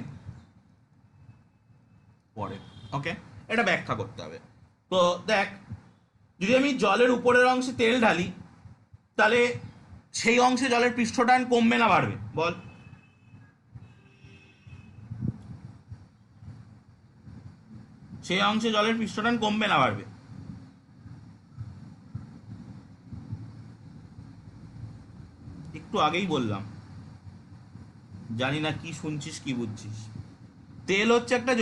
পড়ে। ওকে, এটা ব্যাখ্যা করতে হবে। তো দেখ, যদি আমি জলের উপরের অংশে তেল ঢালি, তাহলে সেই অংশে জলের পৃষ্ঠটান কমবে না বাড়বে? বল। সেই অংশে জলের পৃষ্ঠটান কমবে না বাড়বে? একটু আগেই বললাম, জানি না কি শুনছিস কি বুঝছিস। তেল হচ্ছে একটা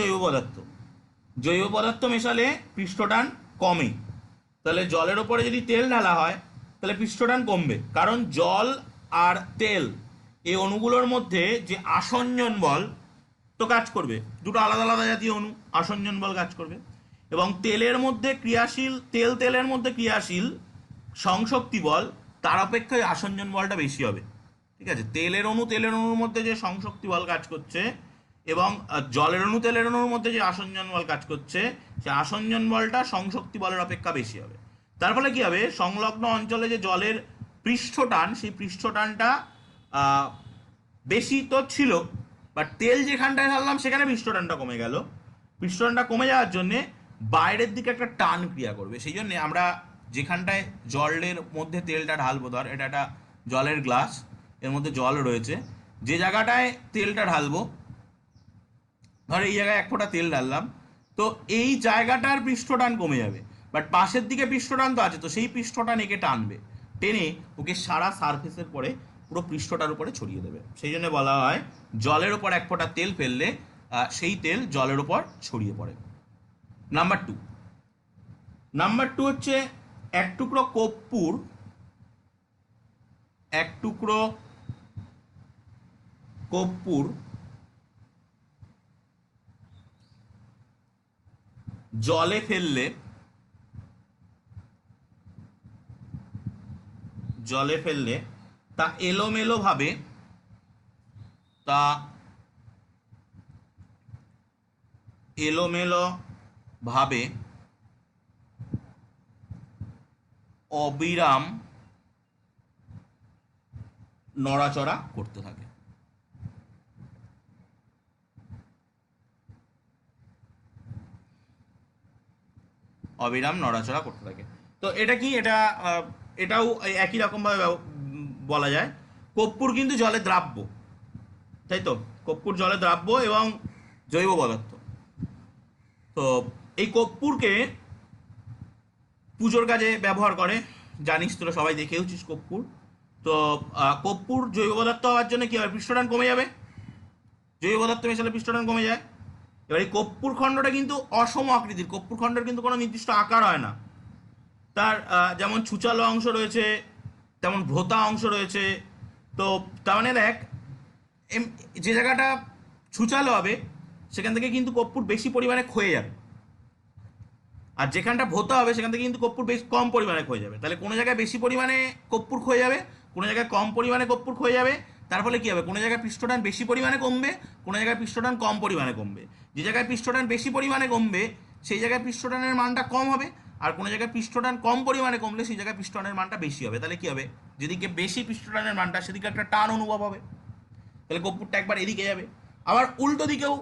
জৈব পদার্থ মেশালে পৃষ্ঠটান কমে। তাহলে জলের ওপরে যদি তেল ঢালা হয় তাহলে পৃষ্ঠটান কমবে, কারণ জল আর তেল এই অণুগুলোর মধ্যে যে আসঞ্জন বল তো কাজ করবে, দুটো আলাদা আলাদা জাতীয় অণু, আসঞ্জন বল কাজ করবে। এবং তেলের মধ্যে ক্রিয়াশীল সংশক্তি বল, তার অপেক্ষায় আসঞ্জন বলটা বেশি হবে, ঠিক আছে, তেলের অণুর মধ্যে যে সংশক্তি বল কাজ করছে এবং তেলের অণুর মধ্যে যে আসঞ্জন বল কাজ করছে, সেই আসঞ্জন বলটা সংশক্তি বলের অপেক্ষা বেশি হবে। তার ফলে কি হবে, সংলগ্ন অঞ্চলে যে জলের পৃষ্ঠটান, সেই পৃষ্ঠটানটা বেশি তো ছিল, বাট তেল যেখানটায় ঢাললাম সেখানে পৃষ্ঠটানটা কমে গেল। পৃষ্ঠটানটা কমে যাওয়ার জন্যে বাইরের দিকে একটা টান ক্রিয়া করবে। সেই জন্যে আমরা যেখানটায় জলের মধ্যে তেলটা ঢালবো, ধর এটা একটা জলের গ্লাস, এর মধ্যে জল রয়েছে, যে জায়গাটায় তেলটা ঢালবো, ধর এই জায়গায় এক ফোঁটা তেল ঢাললাম, তো এই জায়গাটার পৃষ্ঠটান কমে যাবে, বাট পাশের দিকে পৃষ্ঠটান তো আছে, তো সেই পৃষ্ঠটান একে টানবে, টেনে ওকে সারা সারফেসের পরে পুরো পৃষ্ঠটার উপরে ছড়িয়ে দেবে। সেই জন্য বলা হয় জলের ওপর এক ফোঁটা তেল ফেললে সেই তেল জলের ওপর ছড়িয়ে পড়ে। নাম্বার টু হচ্ছে এক টুকরো কর্পূর জলে ফেললে তা এলোমেলো ভাবে অবিরাম নড়াচড়া করতে থাকে। তো এটা কি, এটাও একই রকম ভাবে বলা যায়। কর্পূর কিন্তু জলে দ্রাব্য, তাই তো, কর্পূর জলে দ্রাব্য এবং জৈব পদার্থ। তো এই কর্পূরকে পুজোর কাজে ব্যবহার করে, জানিস তোরা সবাই দেখেওছিস কর্পূর। তো কর্পূর জৈব পদার্থ হওয়ার জন্য কি হবে, পৃষ্ঠটান কমে যাবে, জৈব পদার্থ মেশালে পৃষ্ঠটান কমে যায়। এবার এই কর্পূর খণ্ডটা কিন্তু অসম আকৃতির, কর্পূর খণ্ডের কিন্তু কোনো নির্দিষ্ট আকার হয় না, তার যেমন ছুচালো অংশ রয়েছে, তেমন ভ্রতা অংশ রয়েছে। তো তার মানে দেখ, যে জায়গাটা ছুচালো হবে সেখান থেকে কিন্তু কর্পূর বেশি পরিমাণে ক্ষয়ে যাবে, আর যেখানটা ভোতা হবে সেখান থেকে কিন্তু কর্পূর বেশ কম পরিমাণে ক্ষয়ে যাবে। তাহলে কোনো জায়গায় বেশি পরিমাণে কর্পূর ক্ষয়ে যাবে, কোনো জায়গায় কম পরিমাণে কর্পূর ক্ষয়ে যাবে। তার ফলে কী হবে, কোনো জায়গায় পৃষ্ঠটান বেশি পরিমাণে কমবে, কোনো জায়গায় পৃষ্ঠটান কম পরিমাণে কমবে। যে জায়গায় পৃষ্ঠটান বেশি পরিমাণে কমবে সেই জায়গায় পৃষ্ঠটানের মানটা কম হবে, আর কোনো জায়গায় পৃষ্ঠটান কম পরিমাণে কমলে সেই জায়গায় পৃষ্ঠটানের মানটা বেশি হবে। তাহলে কী হবে, যেদিকে বেশি পৃষ্ঠটানের মানটা সেদিকে একটা টান অনুভব হবে, তাহলে কর্পূরটা একবার এদিকে যাবে। আবার উল্টো দিকেও,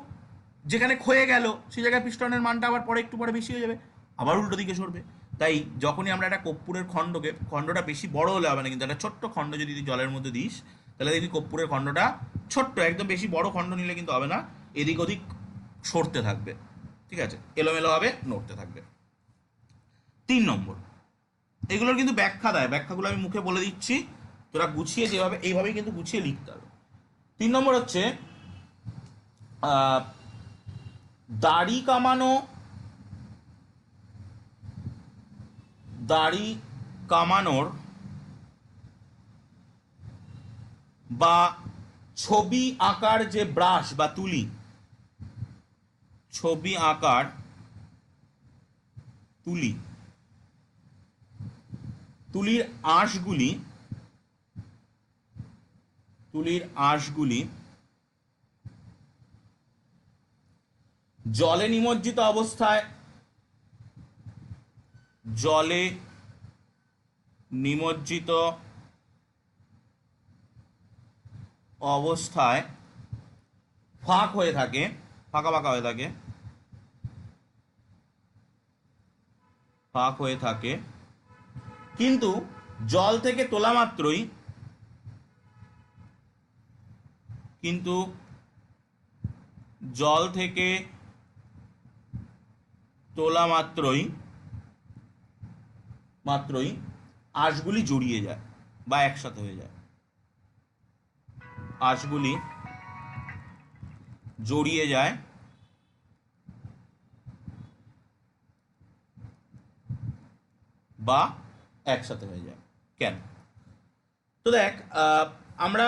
যেখানে ক্ষয়ে গেল সেই জায়গায় পৃষ্ঠটানের মানটা আবার পরে একটু পরে বেশি হয়ে যাবে, আবার উল্টো দিকে সরবে। তাই যখনই আমরা একটা কর্পূরের খণ্ডটা বেশি বড় হলে হবে না, কিন্তু একটা ছোট্ট খণ্ড যদি জলের মধ্যে দিস, তাহলে দেখবি কর্পূরের খণ্ডটা ছোট্ট, একদম বেশি বড় খণ্ড নিলে কিন্তু হবে না, এদিক ওদিক সরতে থাকবে, ঠিক আছে, এলোমেলোভাবে নড়তে থাকবে। 3 নম্বর, এগুলোর কিন্তু ব্যাখ্যা দেয়, ব্যাখ্যাগুলো আমি মুখে বলে দিচ্ছি, তোরা গুছিয়ে যেভাবে এইভাবেই কিন্তু গুছিয়ে লিখতে হবে। 3 নম্বর হচ্ছে দাড়ি কামানোর বা ছবি আঁকার যে ব্রাশ বা তুলির আঁশগুলি জলে নিমজ্জিত অবস্থায় ফাঁকা হয়ে থাকে, কিন্তু জল থেকে তোলা মাত্রই আঁশগুলি জড়িয়ে যায় বা একসাথে হয়ে যায়, আঁশগুলি জড়িয়ে যায় বা একসাথে হয়ে যায়। কেন? তো দেখ, আমরা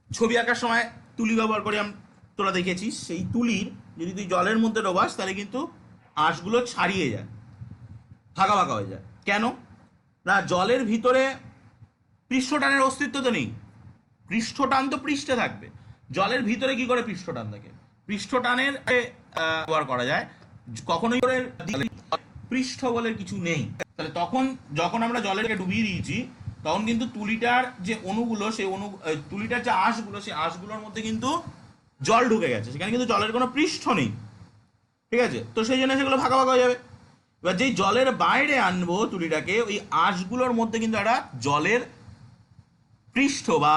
ছবি আঁকার সময় তুলি ব্যবহার করি, তোরা দেখেছিস। সেই তুলির যদি তুই জলের মধ্যে ডোবাস তাহলে কিন্তু আঁশগুলো ছাড়িয়ে যায়, ফাঁকা হয়ে যায়। কেন না, জলের ভিতরে পৃষ্ঠটানের অস্তিত্ব তো নেই, পৃষ্ঠটান তো পৃষ্ঠে থাকবে, জলের ভিতরে কি করে পৃষ্ঠটান থাকে? পৃষ্ঠটানের ব্যবহার করা যায় কখনোই করে পৃষ্ঠ বলে কিছু নেই। তাহলে তখন যখন আমরা জলের ডুবিয়ে দিয়েছি তখন কিন্তু তুলিটার যে অণুগুলো, সেই তুলিটার যে আঁশগুলো, সেই আঁশগুলোর মধ্যে কিন্তু জল ঢুকে গেছে, সেখানে কিন্তু জলের কোনো পৃষ্ঠ নেই, ঠিক আছে? তো সেই জন্য সেগুলো ভাগ ভাগ হয়ে যাবে। এবার যেই জলের বাইরে আনবো তুলিটাকে, ওই আঁশগুলোর মধ্যে কিন্তু একটা জলের পৃষ্ঠ বা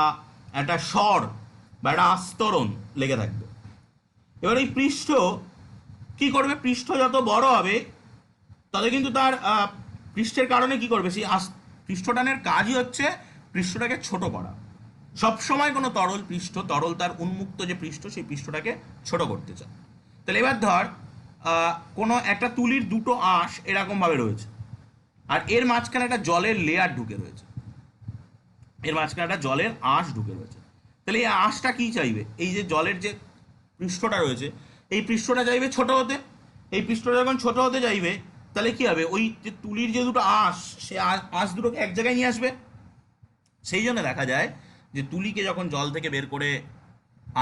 একটা স্বর বা একটা আস্তরণ লেগে থাকবে। এবার এই পৃষ্ঠ কি করবে? পৃষ্ঠ যত বড় হবে তত কিন্তু তার পৃষ্ঠের কারণে কি করবে, সেই পৃষ্ঠটানের কাজই হচ্ছে পৃষ্ঠটাকে ছোট করা। সবসময় কোনো তরল তার উন্মুক্ত যে পৃষ্ঠ, সেই পৃষ্ঠটাকে ছোট করতে চায়। তাহলে এবার ধর কোনো একটা তুলির দুটো আঁশ এরকমভাবে রয়েছে, আর এর মাঝখানে একটা জলের লেয়ার ঢুকে রয়েছে, এর মাঝখানে একটা জলের আঁশ ঢুকে রয়েছে। তাহলে এই আঁশটা কি চাইবে? এই যে জলের যে পৃষ্ঠটা রয়েছে, এই পৃষ্ঠটা চাইবে ছোট হতে। এই পৃষ্ঠটা যখন ছোট হতে চাইবে, তাহলে কি হবে? ওই যে তুলির যে দুটো আঁশ, সে আঁশ দুটোকে এক জায়গায় নিয়ে আসবে। সেই জন্য দেখা যায় যে তুলিকে যখন জল থেকে বের করে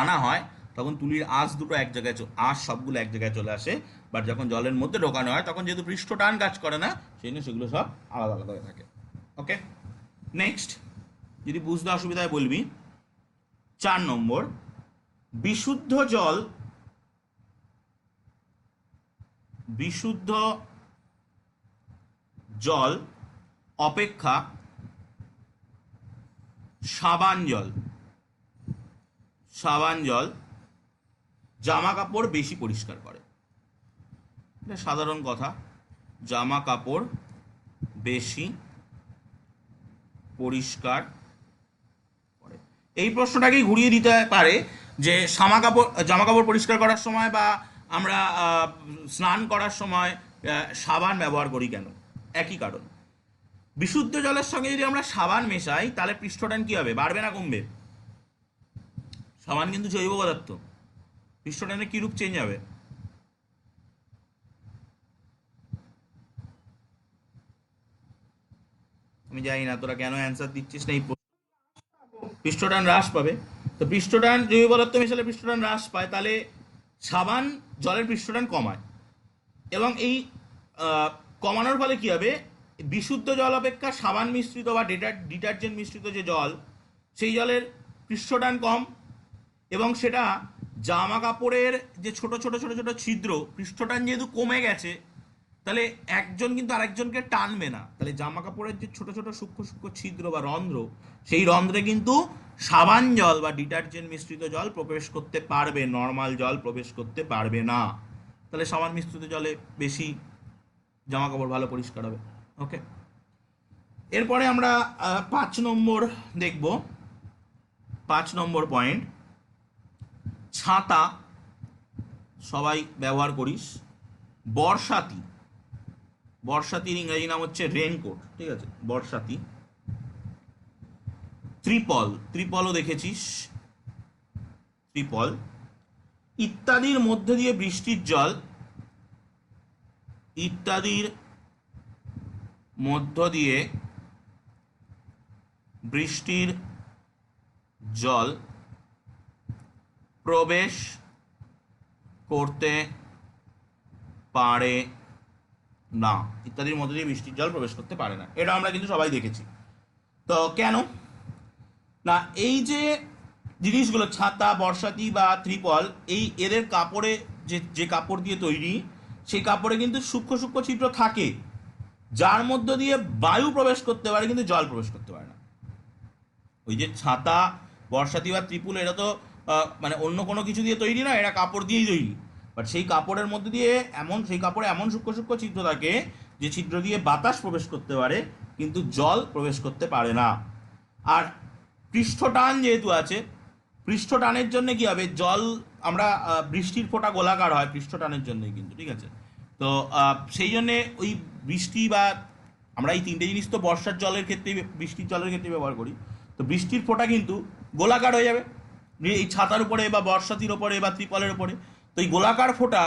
আনা হয়, তখন তুলির আঁশ দুটো এক জায়গায়, আঁশ সবগুলো এক জায়গায় চলে আসে। বাট যখন জলের মধ্যে ঢোকানো হয়, তখন যেহেতু পৃষ্ঠ টান কাজ করে না, সেই জন্য সেগুলো সব আলাদা আলাদা হয়ে থাকে। ওকে, নেক্সট, যদি বুঝতে অসুবিধা হয় বলবি। 4 নম্বর, বিশুদ্ধ জল অপেক্ষা সাবান জল জামা কাপড় বেশি পরিষ্কার করে। এটা সাধারণ কথা, জামা কাপড় বেশি পরিষ্কার করে। এই প্রশ্নটাকেই ঘুরিয়ে দিতে পারে যে জামা কাপড় পরিষ্কার করার সময় বা আমরা স্নান করার সময় সাবান ব্যবহার করি কেন? একই কারণ। বিশুদ্ধ জলের সঙ্গে যদি আমরা সাবান মেশাই, তাহলে পৃষ্ঠটান কি হবে? বাড়বে না কমবে? সাবান কিন্তু জৈব পদার্থ, পৃষ্ঠটানের কি রূপ চেঞ্জ হবে? আমি জানি না তোরা কেন অ্যান্সার দিচ্ছিস না। এই পৃষ্ঠটান হ্রাস পাবে। তো পৃষ্ঠটান জৈব পদার্থ মেশালে পৃষ্ঠটান হ্রাস পায়, তাহলে সাবান জলের পৃষ্ঠটান কমায়। এবং এই কমানোর ফলে কি হবে? বিশুদ্ধ জল অপেক্ষা সাবান মিশ্রিত বা ডিটারজেন্ট মিশ্রিত যে জল, সেই জলের পৃষ্ঠটান কম, এবং সেটা জামা কাপড়ের যে ছোট ছোট ছোট ছোট ছিদ্র, পৃষ্ঠটান যেহেতু কমে গেছে, তাহলে একজন কিন্তু আরেকজনকে টানবে না। তাহলে জামা কাপড়ের যে ছোট ছোট সূক্ষ্ম সূক্ষ্ম ছিদ্র বা রন্ধ্র, সেই রন্ধ্রে কিন্তু সাবান জল বা ডিটারজেন্ট মিশ্রিত জল প্রবেশ করতে পারবে, নর্মাল জল প্রবেশ করতে পারবে না। তাহলে সাবান মিশ্রিত জলে বেশি জামা কাপড় ভালো পরিষ্কার হবে। ওকে, এরপরে আমরা 5 নম্বর দেখব। 5 নম্বর পয়েন্ট, ছাতা সবাই ব্যবহার করিস। বর্ষাতির ইংরেজি নাম হচ্ছে রেনকোট, ঠিক আছে? বর্ষাতি। ত্রিপলও দেখেছিস, ত্রিপল ইত্যাদির মধ্যে দিয়ে বৃষ্টির জল প্রবেশ করতে পারে না। ইত্যাদির মধ্যে দিয়ে বৃষ্টির জল প্রবেশ করতে পারে না, এটা আমরা কিন্তু সবাই দেখেছি। তো কেন না? এই যে জিনিসগুলো, ছাতা, বর্ষাতি বা ত্রিপল, এদের কাপড়ে যে কাপড় দিয়ে তৈরি, সেই কাপড়ে কিন্তু সূক্ষ্ম সূক্ষ্ম ছিদ্র থাকে, যার মধ্য দিয়ে বায়ু প্রবেশ করতে পারে, কিন্তু জল প্রবেশ করতে পারে না। ওই যে ছাতা, বর্ষাতি বা ত্রিপল, এরা তো মানে অন্য কোনো কিছু দিয়ে তৈরি না, এরা কাপড় দিয়েই তৈরি। বাট সেই কাপড়ের মধ্যে দিয়ে সেই কাপড়ে এমন সূক্ষ্ম সূক্ষ্ম ছিদ্র থাকে, যে ছিদ্র দিয়ে বাতাস প্রবেশ করতে পারে, কিন্তু জল প্রবেশ করতে পারে না। আর পৃষ্ঠটান যেহেতু আছে, পৃষ্ঠটানের জন্য কি হবে? জল, আমরা বৃষ্টির ফোঁটা গোলাকার হয় পৃষ্ঠটানের জন্যই কিন্তু, ঠিক আছে? তো সেই জন্যে ওই বৃষ্টি বা আমরা এই 3টে জিনিস তো বর্ষার জলের ক্ষেত্রে, বৃষ্টির জলের ক্ষেত্রে ব্যবহার করি। তো বৃষ্টির ফোঁটা কিন্তু গোলাকার হয়ে যাবে এই ছাতার উপরে বা বর্ষাতির ওপরে বা ত্রিপলের উপরে। তো এই গোলাকার ফোঁটা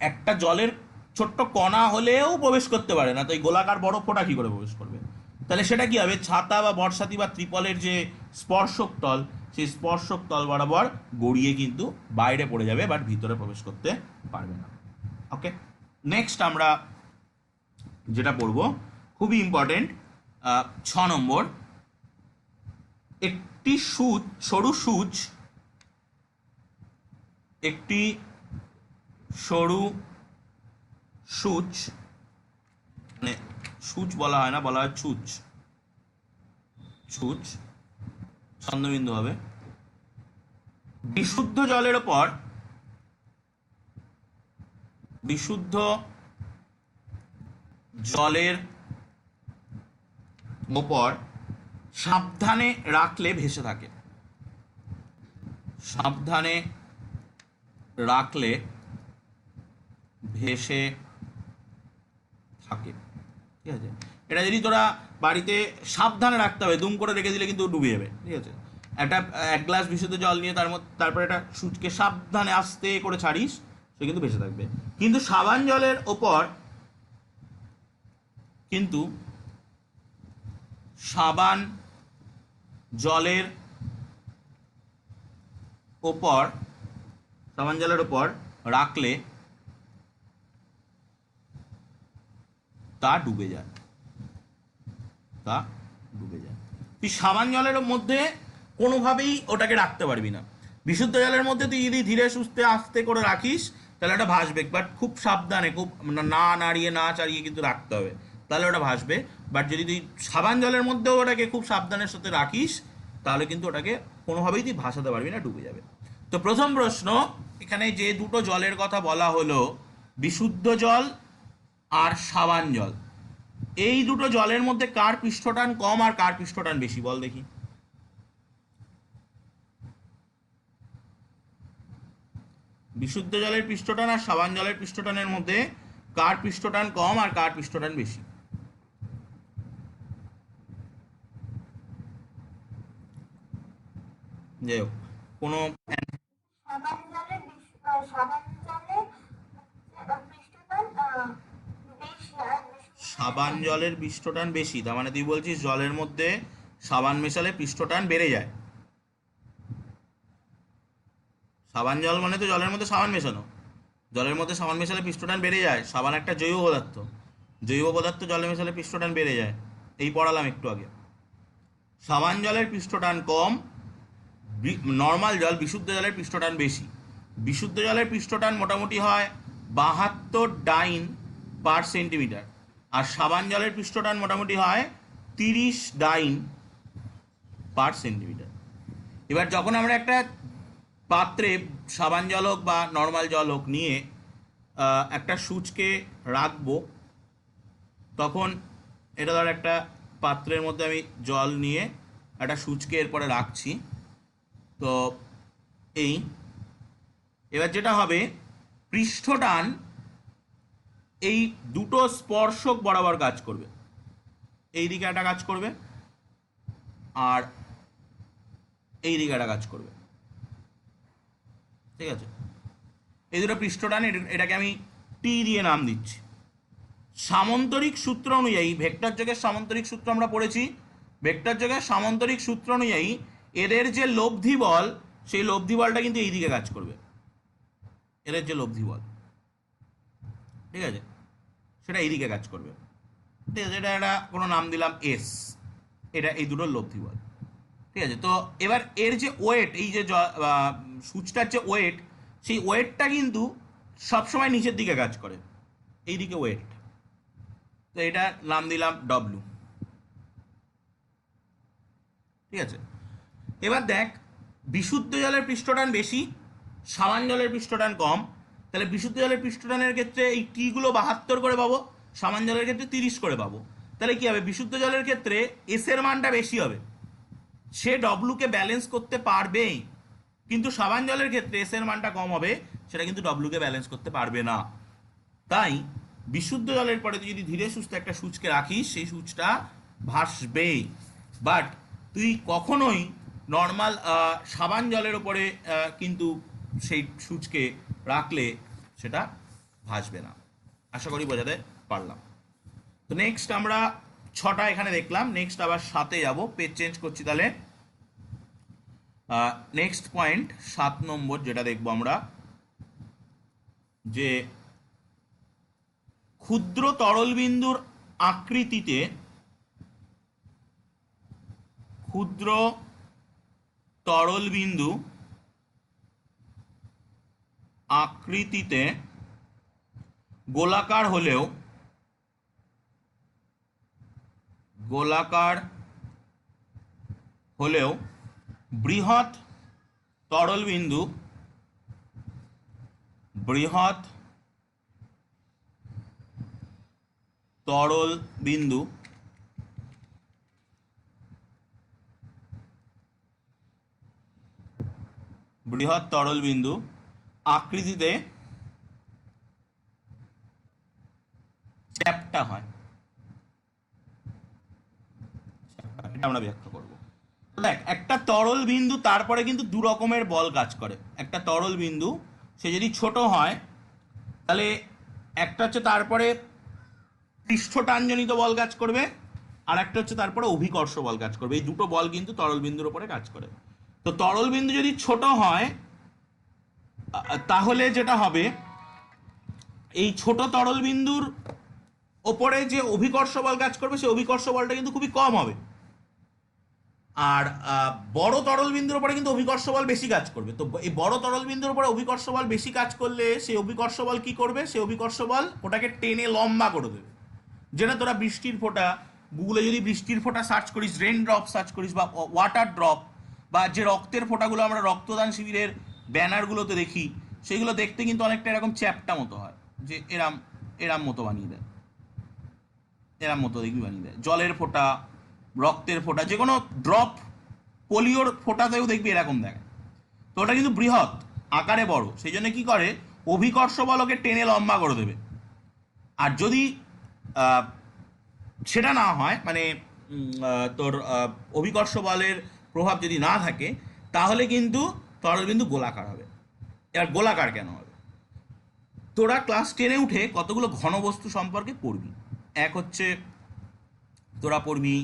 একটা জলের ছোট্ট কণা হলেও প্রবেশ করতে পারে না, তো এই গোলাকার বড় ফোঁটা কি করে প্রবেশ করবে? তাহলে সেটা কি হবে? ছাতা বা বর্ষাতি বা ত্রিপলের যে স্পর্শক তল, সেই স্পর্শক তল বরাবর গড়িয়ে কিন্তু বাইরে পড়ে যাবে, বাট ভিতরে প্রবেশ করতে পারবে না। ওকে, নেক্সট আমরা যেটা পড়বো খুবই ইম্পর্টেন্ট, 6 নম্বর, একটি সরু সূচ, একটি সরু সূচ, মানে সূচ বলা হয় না, বলা হয় ছুঁচ, ছুঁচ ছন্দবিন্দু হবে, বিশুদ্ধ জলের ওপর, বিশুদ্ধ জলের ওপর সাবধানে রাখলে ভেসে থাকে, সাবধানে রাখলে ভেসে থাকে। ঠিক আছে, এটা যদি তোরা বাড়িতে সাবধানে রাখতে হবে, দুম করে রেখে দিলে কিন্তু ডুবে যাবে। ঠিক আছে, এক গ্লাস বিশুদ্ধ জল নিয়ে তারপরে এটা সূচকে সাবধানে আস্তে করে ছাড়িস, সে কিন্তু ভেসে থাকবে। কিন্তু সাবান জলের ওপর, কিন্তু সাবান জলের ওপর, সাবান জলের ওপর রাখলে তা ডুবে যায়, তা ডুবে যায়। তুই সাবান জলের মধ্যে কোনোভাবেই ওটাকে রাখতে পারবি না। বিশুদ্ধ জলের মধ্যে তুই যদি ধীরে সুস্থে আস্তে করে রাখিস তাহলে ওটা ভাসবে, বাট খুব সাবধানে, খুব না নাড়িয়ে না চাড়িয়ে কিন্তু রাখতে হবে, তাহলে ওটা ভাসবে। বাট যদি তুই সাবান জলের মধ্যেও ওটাকে খুব সাবধানের সাথে রাখিস তাহলে কিন্তু ওটাকে কোনোভাবেই তুই ভাসাতে পারবি না, ডুবে যাবে। তো প্রথম প্রশ্ন, এখানে যে দুটো জলের কথা বলা হলো, বিশুদ্ধ জল আর সাবান জল, এই দুটো জলের মধ্যে কার পৃষ্ঠটান কম আর কার পৃষ্ঠটান বেশি বল দেখি। বিশুদ্ধ জলের পৃষ্ঠটান আর সাবান জলের পৃষ্ঠটানের মধ্যে কার পৃষ্ঠটান কম আর কার পৃষ্ঠটান বেশি? যাই হোক, কোনো সাবান জলের পৃষ্ঠটান বেশি, তার মানে তুই বলছিস জলের মধ্যে সাবান মেশালে পৃষ্ঠটান বেড়ে যায়। সাবান জল মানে তো জলের মধ্যে সাবান মেশানো, জলের মধ্যে সাবান মেশালে পৃষ্ঠটান বেড়ে যায়। সাবান একটা জৈব পদার্থ, জৈব পদার্থ জলে মেশালে পৃষ্ঠটান বেড়ে যায়, এই পড়ালাম একটু আগে। সাবান জলের পৃষ্ঠটান কম, নর্মাল জল বিশুদ্ধ জলের পৃষ্ঠটান বেশি। বিশুদ্ধ জলের পৃষ্ঠটান মোটামুটি হয় 72 ডাইন পার সেন্টিমিটার, আর সাবান জলের পৃষ্ঠটান মোটামুটি হয় 30 ডাইন পার সেন্টিমিটার। এবার যখন আমরা একটা পাত্রে সাবান জল হোক বা নর্মাল জল হোক নিয়ে একটা সূচকে রাখবো, তখন এটা ধর একটা পাত্রের মধ্যে আমি জল নিয়ে একটা সূচকে এরপরে রাখছি। তো এই এবার যেটা হবে, পৃষ্ঠটান এই দুটো স্পর্শক বরাবর কাজ করবে, এই দিকে একটা কাজ করবে আর এই দিকে একটা কাজ করবে। ঠিক আছে, এই দুটো পৃষ্ঠটান, এটাকে আমি টি দিয়ে নাম দিচ্ছি। সামন্তরিক সূত্র অনুযায়ী, ভেক্টর যোগের সামন্তরিক সূত্র আমরা পড়েছি, ভেক্টর যোগের সামন্তরিক সূত্র অনুযায়ী এদের যে লব্ধি বল, সেই লব্ধি বলটা কিন্তু এই দিকে কাজ করবে। এদের যে লব্ধি বল, ঠিক আছে, সেটা এই দিকে কাজ করবে। ঠিক আছে, এটা একটা কোনো নাম দিলাম এস, এটা এই দুটোর লব্ধি বল। ঠিক আছে, তো এবার এর যে ওয়েট, এই যে সূচটার যে ওয়েট, সেই ওয়েটটা কিন্তু সবসময় নিচের দিকে কাজ করে, এই দিকে ওয়েট। তো এটা নাম দিলাম ডব্লু। ঠিক আছে, এবার দেখ, বিশুদ্ধ জলের পৃষ্ঠটান বেশি, সাবান জলের পৃষ্ঠটান কম, তাহলে বিশুদ্ধ জলের পৃষ্ঠটানের ক্ষেত্রে এই টিগুলো 72 করে পাবো, সাবান জলের ক্ষেত্রে 30 করে পাবো। তাহলে কি হবে, বিশুদ্ধ জলের ক্ষেত্রে এস এর মানটা বেশি হবে, সে ডব্লুকে ব্যালেন্স করতে পারবেই। কিন্তু সাবান জলের ক্ষেত্রে এস এর মানটা কম হবে, সেটা কিন্তু ডব্লুকে ব্যালেন্স করতে পারবে না। তাই বিশুদ্ধ জলের পরে তুই যদি ধীরে সুস্থে একটা সূচকে রাখিস, সেই সূচটা ভাসবেই। বাট তুই কখনোই নর্মাল সাবান জলের ওপরে কিন্তু সেই সূচকে রাখলে সেটা ভাসবে না। আশা করি বোঝাতে পারলাম। তো নেক্সট আমরা 6টা এখানে দেখলাম, নেক্সট আবার 7-এ যাব, পেজ চেঞ্জ করছি। তাহলে নেক্সট পয়েন্ট 7 নম্বর যেটা দেখবো আমরা, যে ক্ষুদ্র তরল বিন্দুর আকৃতিতে, ক্ষুদ্র তরল বিন্দু আকৃতিতে গোলাকার হলেও বৃহৎ তরল বিন্দু আকৃতিতে চ্যাপ্টা হয়। এটা আমরা ব্যাখ্যা করব। দেখ, একটা তরল বিন্দু তারপরে কিন্তু দু রকমের বল কাজ করে। একটা তরল বিন্দু সে যদি ছোট হয় তাহলে একটা হচ্ছে তারপরে পৃষ্ঠটানজনিত বল কাজ করবে, আর একটা হচ্ছে তারপরে অভিকর্ষ বল কাজ করবে। এই দুটো বল কিন্তু তরল বিন্দুর উপরে কাজ করে। তো তরল বিন্দু যদি ছোট হয় তাহলে যেটা হবে, এই ছোট তরল বিন্দুর ওপরে যে অভিকর্ষ বল কাজ করবে সেই অভিকর্ষ বলটা কিন্তু খুবই কম হবে। আর বড় তরল বিন্দুর উপরে কিন্তু অভিকর্ষ বল বেশি কাজ করবে। তো এই বড় তরল বিন্দুর উপরে অভিকর্ষ বল বেশি কাজ করলে সেই অভিকর্ষ বল কি করবে, সেই অভিকর্ষ বল ওটাকে টেনে লম্বা করে দেবে। যেটা তোরা বৃষ্টির ফোঁটা, গুগলে যদি বৃষ্টির ফোঁটা সার্চ করিস, রেন ড্রপ সার্চ করিস, বা ওয়াটার ড্রপ, বা যে রক্তের ফোঁটাগুলো আমরা রক্তদান শিবিরের ব্যানারগুলোতে দেখি, সেগুলো দেখতে কিন্তু অনেকটা এরকম চ্যাপ্টা মতো হয়, যে এরাম মতো বানিয়ে দেয়, এরাম মতো দেখবি বানিয়ে দেয়। জলের ফোঁটা, রক্তের ফোঁটা, যে কোনো ড্রপ, পোলিওর ফোঁটাতেও দেখবি এরকম দেখায়। তো ওটা কিন্তু বৃহৎ আকারে বড়, সেই জন্য কি করে, অভিকর্ষ বলকে টেনে লম্বা করে দেবে। আর যদি সেটা না হয়, মানে তোর অভিকর্ষ বলের প্রভাব যদি না থাকে, তাহলে কিন্তু তরল বিন্দু গোলাকার হবে। এবার গোলাকার কেন হবে? তোরা ক্লাস 10-এ উঠে কতগুলো ঘনবস্তু সম্পর্কে পড়বি। এক হচ্ছে তোরা পড়বি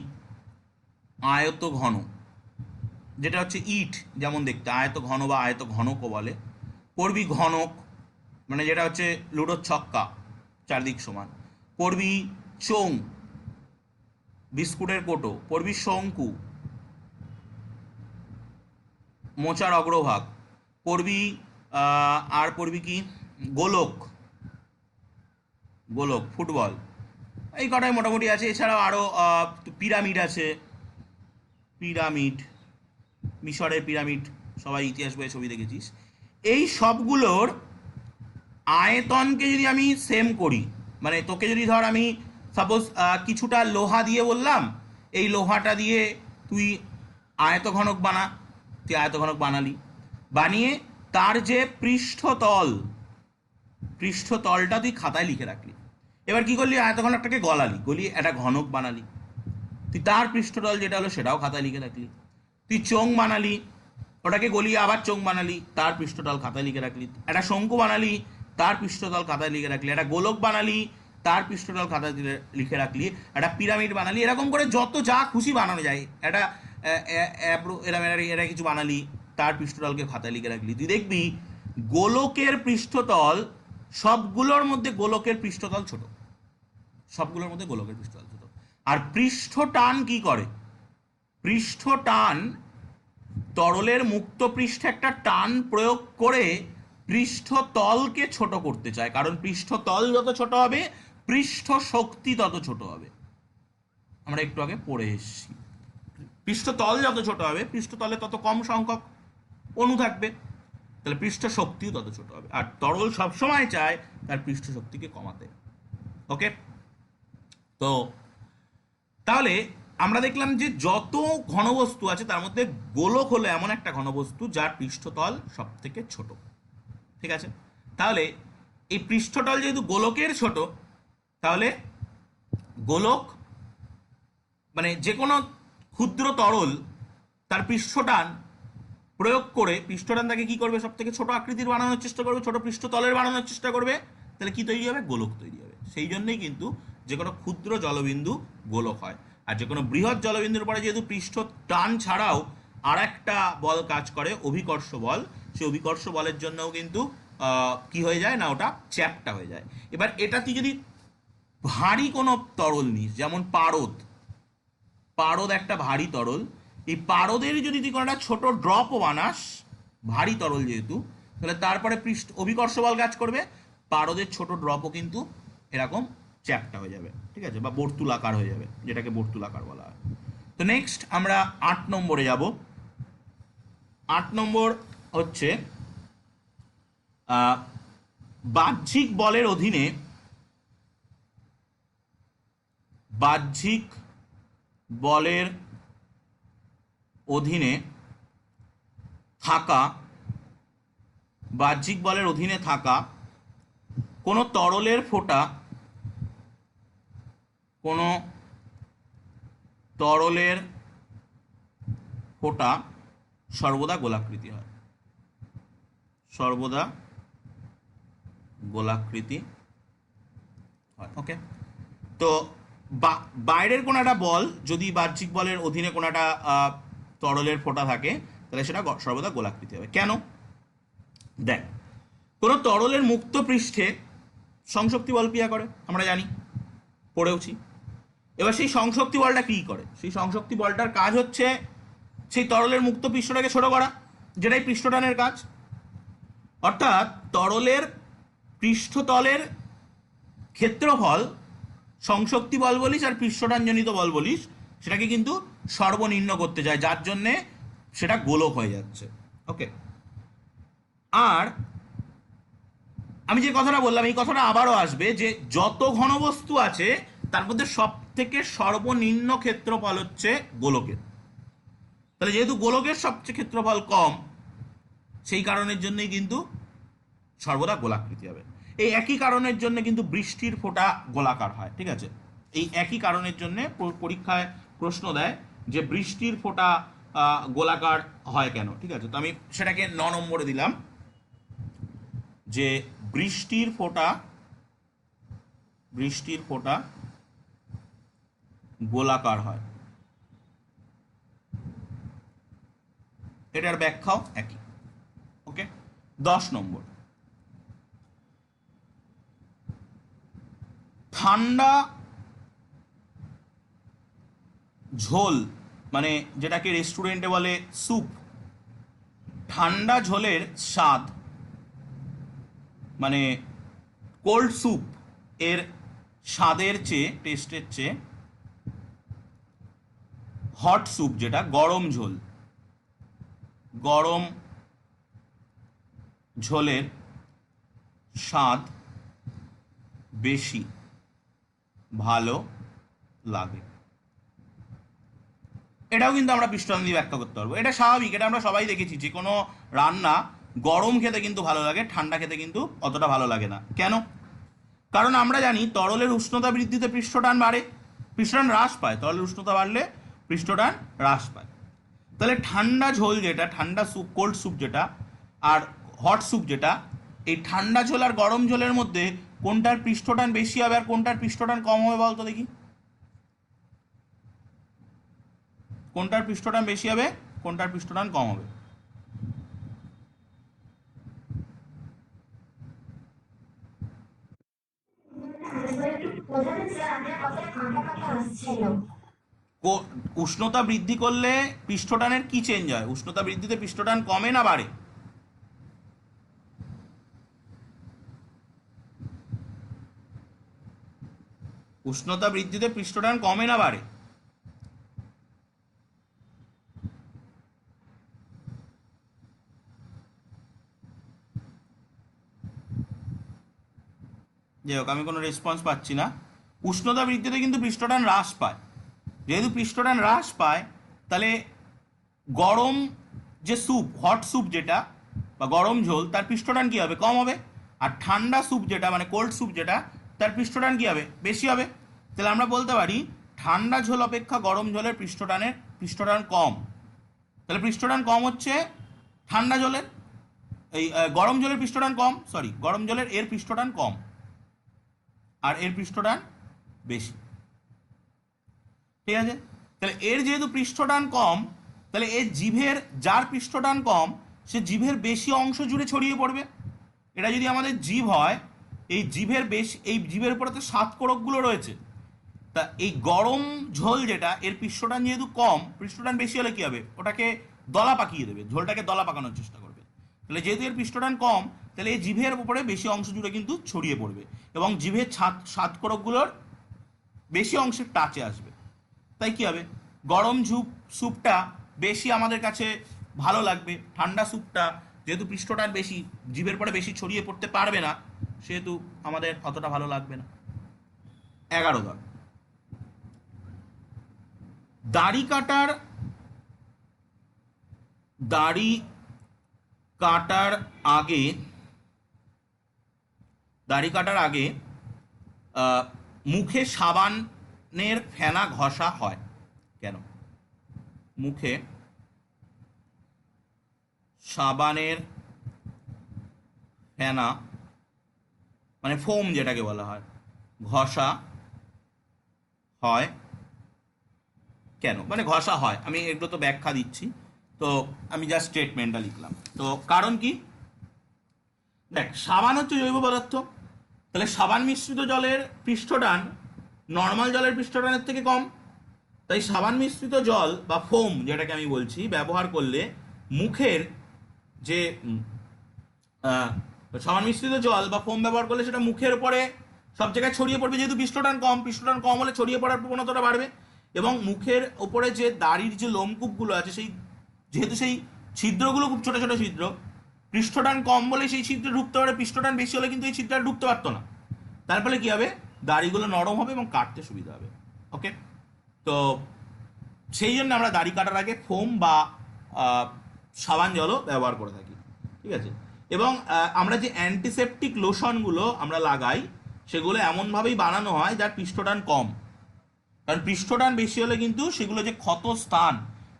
আয়ত ঘন, যেটা হচ্ছে ইট যেমন দেখতে, আয়ত ঘন বা আয়ত ঘনকও বলে। পড়বি ঘনক, মানে যেটা হচ্ছে লুডোর ছক্কা, চারদিক সমান। পড়বি চোং, বিস্কুটের কোটো। পড়বি শঙ্কু, মোচার অগ্রভাগ। পড়বি আর পড়বি কি, গোলক, ফুটবল। এই কটাই মোটামুটি আছে। এছাড়াও আরও পিরামিড আছে, মিশরের পিরামিড, সবাই ইতিহাস বইয়ে ছবি দেখেছিস। এই সবগুলোর আয়তনকে যদি আমি সেম করি, মানে তোকে যদি ধর আমি সাপোজ কিছুটা লোহা দিয়ে বললাম, এই লোহাটা দিয়ে তুই আয়তঘনক বানা, তুই আয়তঘনক বানিয়ে তার যে পৃষ্ঠতলটা তুই খাতায় লিখে রাখলি। এবার কি করলি, আয়তঘনকটাকে গলিয়ে একটা ঘনক বানালি। তুই তার পৃষ্ঠতল যেটা হলো সেটাও খাতায় লিখে রাখলি। তুই চোং বানালি, ওটাকে গলিয়ে আবার চোং বানালি, তার পৃষ্ঠতল খাতায় লিখে রাখলি। একটা শঙ্কু বানালি, তার পৃষ্ঠতল খাতায় লিখে রাখলি। একটা গোলক বানালি, তার পৃষ্ঠতল খাতায় লিখে রাখলি। একটা পিরামিড বানালি। এরকম করে যত যা খুশি বানানো যায়, একটা এরা কিছু বানালি, তার পৃষ্ঠতলকে খাতায় লিখে রাখলি। তুই দেখবি গোলকের পৃষ্ঠতল, সবগুলোর মধ্যে গোলকের পৃষ্ঠতল ছোট, আর পৃষ্ঠটান কি করে, পৃষ্ঠটান তরলের মুক্ত পৃষ্ঠে একটা টান প্রয়োগ করে পৃষ্ঠতলকে ছোট করতে চায়। কারণ পৃষ্ঠতল যত ছোট হবে, পৃষ্ঠ শক্তি তত ছোট হবে। আমরা একটু আগে পড়ে এসেছি, পৃষ্ঠতল যত ছোট হবে, পৃষ্ঠতলে তত কম সংখ্যক অণু থাকবে, তাহলে পৃষ্ঠ শক্তিও তত ছোট হবে। আর তরল সবসময় চায় তার পৃষ্ঠ শক্তিকে কমাতে। ওকে, তো তাহলে আমরা দেখলাম যে যত ঘনবস্তু আছে তার মধ্যে গোলক হলো এমন একটা ঘনবস্তু যার পৃষ্ঠতল সব থেকে ছোট। ঠিক আছে, তাহলে এই পৃষ্ঠতল যেহেতু গোলকের ছোট, তাহলে গোলক মানে যে কোনো ক্ষুদ্র তরল তার পৃষ্ঠটান প্রয়োগ করে, পৃষ্ঠটান তাকে কি করবে, সব থেকে ছোট আকৃতির বানানোর চেষ্টা করবে, ছোট পৃষ্ঠতলের বানানোর চেষ্টা করবে। তাহলে কি তৈরি হবে, গোলক তৈরি হবে। সেই জন্যই কিন্তু যে কোনো ক্ষুদ্র জলবিন্দু গোলক হয়। আর যে কোনো বৃহৎ জলবিন্দুর পরে যেহেতু পৃষ্ঠ টান ছাড়াও আর একটা বল কাজ করে, অভিকর্ষ বল। সেই অভিকর্ষ বলের জন্যও কিন্তু কি হয়ে যায় না, ওটা চ্যাপ্টা হয়ে যায়। এবার এটা তুই যদি ভারী কোনো তরল নিস, যেমন পারদ, পারদ একটা ভারী তরল, এই পারদের যদি তুই কোনো একটা ছোট ড্রপও বানাস, ভারী তরল যেহেতু, তাহলে তারপরে অভিকর্ষ বল কাজ করবে, পারদের ছোট ড্রপও কিন্তু এরকম চ্যাপ্টা হয়ে যাবে, ঠিক আছে, বা বর্তুলাকার হয়ে যাবে, যেটাকে বর্তুলাকার বলা হয়। তো নেক্সট আমরা 8 নম্বরে যাব। 8 নম্বর হচ্ছে বাহ্যিক বলের অধীনে, বাহ্যিক বলের অধীনে থাকা, বাহ্যিক বলের অধীনে থাকা কোনো তরলের ফোঁটা, কোনো তরলের ফোঁটা সর্বদা গোলাকৃতি হয়, সর্বদা গোলাকৃতি হয়। ওকে, তো বাইরের কোনো একটা বল যদি বাহ্যিক বলের অধীনে কোনো একটা তরলের ফোঁটা থাকে, তাহলে সেটা সর্বদা গোলাকৃতি হবে। কেন? দেখ, কোনো তরলের মুক্ত পৃষ্ঠে সংশক্তি বল ক্রিয়া করে, আমরা জানি, পড়েওছি। এবার সেই সংশক্তি বলটা কী করে? সেই সংশক্তি বলটার কাজ হচ্ছে সেই তরলের মুক্ত পৃষ্ঠটাকে ছোট করা, যেটাই পৃষ্ঠটানের কাজ। অর্থাৎ তরলের পৃষ্ঠতলের ক্ষেত্রফল, সংশক্তি বল বলিস আর পৃষ্ঠটানজনিত বল বলিস, সেটাকে কিন্তু সর্বনিম্ন করতে যায়, যার জন্যে সেটা গোলক হয়ে যাচ্ছে। ওকে, আর আমি যে কথাটা বললাম, এই কথাটা আবারও আসবে, যে যত ঘনবস্তু আছে তার মধ্যে সব থেকে সর্বনিম্ন ক্ষেত্রফল হচ্ছে গোলকের। তাহলে যেহেতু গোলকের সবচেয়ে ক্ষেত্রফল কম, সেই কারণের জন্যই কিন্তু সর্বদা গোলাকৃতি হবে। এই একই কারণের জন্য কিন্তু বৃষ্টির ফোঁটা গোলাকার হয়, ঠিক আছে। এই একই কারণের জন্য পরীক্ষায় প্রশ্ন দেয় যে বৃষ্টির ফোঁটা গোলাকার হয় কেন, ঠিক আছে। তো আমি সেটাকে 9 নম্বরে দিলাম, যে বৃষ্টির ফোঁটা, বৃষ্টির ফোঁটা গোলাকার হয়, এটার ব্যাখ্যাও একই। ওকে, 10 নম্বর, ঠান্ডা ঝোল, মানে যেটাকে রেস্টুরেন্টে বলে স্যুপ, ঠান্ডা ঝোলের স্বাদ, মানে কোল্ড স্যুপ এর স্বাদের চেয়ে, টেস্টের চেয়ে, হট স্যুপ যেটা গরম ঝোল, গরম ঝোলের স্বাদ বেশি ভালো লাগে। এটাও কিন্তু আমরা পৃষ্ঠটান দিয়ে ব্যাখ্যা করতে পারবো। এটা স্বাভাবিক, এটা আমরা সবাই দেখেছি, যে কোনো রান্না গরম খেতে কিন্তু ভালো লাগে, ঠান্ডা খেতে কিন্তু অতটা ভালো লাগে না। কেন? কারণ আমরা জানি তরলের উষ্ণতা বৃদ্ধিতে পৃষ্ঠটান বাড়ে, পৃষ্ঠটান হ্রাস পায়, তরলের উষ্ণতা বাড়লে পৃষ্ঠটান হ্রাস পায়। তাহলে ঠান্ডা ঝোল যেটা, ঠান্ডা স্যুপ, কোল্ড স্যুপ যেটা, আর হট স্যুপ যেটা, এই ঠান্ডা ঝোল আর গরম ঝোলের মধ্যে কোনটার পৃষ্ঠটান বেশি হবে আর কোনটার পৃষ্ঠটান কম হবে বলতো দেখি? কোনটার পৃষ্ঠটান বেশি হবে, কোনটার পৃষ্ঠটান কম হবে? উষ্ণতা বৃদ্ধি করলে পৃষ্ঠটানের কি চেঞ্জ হয়? উষ্ণতা বৃদ্ধিতে পৃষ্ঠটান কমে না বাড়ে? উষ্ণতা বৃদ্ধিতে পৃষ্ঠটান কমে না বাড়ে? যাই হোক, আমি কোনো রেসপন্স পাচ্ছি না। উষ্ণতা বৃদ্ধিতে কিন্তু পৃষ্ঠটান হ্রাস পায়। যেহেতু পৃষ্ঠটান হ্রাস পায়, তাহলে গরম যে স্যুপ, হট স্যুপ যেটা বা গরম ঝোল, তার পৃষ্ঠটান কী হবে? কম হবে। আর ঠান্ডা স্যুপ যেটা, মানে কোল্ড স্যুপ যেটা, তার পৃষ্ঠটান কী হবে? বেশি হবে। তাহলে আমরা বলতে পারি ঠান্ডা ঝোল অপেক্ষা গরম ঝোলের পৃষ্ঠটান কম। তাহলে পৃষ্ঠটান কম হচ্ছে ঠান্ডা জলের, এই গরম জলের পৃষ্ঠটান কম, সরি, গরম জলের এর পৃষ্ঠটান কম আর এর পৃষ্ঠটান বেশি, ঠিক আছে। তাহলে এর যেহেতু পৃষ্ঠটান কম, তাহলে এই জিভের যার পৃষ্ঠটান কম সে জিভের বেশি অংশ জুড়ে ছড়িয়ে পড়বে। এটা যদি আমাদের জিভ হয়, এই জিভের এই জিভের উপরে তো স্বাদকোরকগুলো রয়েছে, তা এই গরম ঝোল যেটা এর পৃষ্ঠটান যেহেতু কম, পৃষ্ঠটান বেশি হলে কি হবে, ওটাকে দলা পাকিয়ে দেবে, ঝোলটাকে দলা পাকানোর চেষ্টা করবে। তাহলে যেহেতু এর পৃষ্ঠটান কম, তাহলে এই জিভের উপরে বেশি অংশ জুড়ে কিন্তু ছড়িয়ে পড়বে এবং জিভের স্বাদকোরকগুলোর বেশি অংশের টাচে আসবে। তাই কি হবে, গরম স্যুপটা বেশি আমাদের কাছে ভালো লাগবে, ঠান্ডা স্যুপটা যেহেতু পৃষ্ঠটান বেশি জিভের পরে বেশি ছড়িয়ে পড়তে পারবে না, সেহেতু আমাদের অতটা ভালো লাগবে না। 11 দাগ, দাড়ি কাটার আগে মুখে সাবানের ফেনা ঘষা হয় কেন? মুখে সাবানের ফেনা মানে ফোম যেটাকে বলা হয় ঘষা হয় কেন? মানে ঘষা হয়, আমি এগুলো তো ব্যাখ্যা দিচ্ছি, তো আমি জাস্ট স্টেটমেন্টটা লিখলাম। তো কারণ কি, দেখ সাবান হচ্ছে জৈব পদার্থ, তাহলে সাবান মিশ্রিত জলের পৃষ্ঠটান নর্মাল জলের পৃষ্ঠটানের থেকে কম, তাই সাবান মিশ্রিত জল বা ফোম যেটাকে আমি বলছি ব্যবহার করলে মুখের যে সাবান মিশ্রিত জল বা ফোম ব্যবহার করলে সেটা মুখের উপরে সব জায়গায় ছড়িয়ে পড়বে, যেহেতু পৃষ্ঠটান কম হলে ছড়িয়ে পড়ার প্রবণতাটা বাড়বে এবং মুখের ওপরে যে দাড়ির যে লোমকূপগুলো আছে যেহেতু সেই ছিদ্রগুলো খুব ছোট ছোট ছিদ্র, পৃষ্ঠটান কম বলে সেই ছিদ্রে ঢুকতে পারে, পৃষ্ঠটান বেশি হলে কিন্তু এই ছিদ্রটা ঢুকতে পারতো না। তার ফলে কি হবে, দাড়িগুলো নরম হবে এবং কাটতে সুবিধা হবে। ওকে, তো সেই জন্য আমরা দাড়ি কাটার আগে ফোম বা সাবান জলও ব্যবহার করে থাকি, ঠিক আছে। এবং আমরা যে অ্যান্টিসেপটিক লোশনগুলো আমরা লাগাই সেগুলো এমনভাবেই বানানো হয় যার পৃষ্ঠটান কম, কারণ পৃষ্ঠটান বেশি হলে কিন্তু সেগুলো যে ক্ষতস্থান,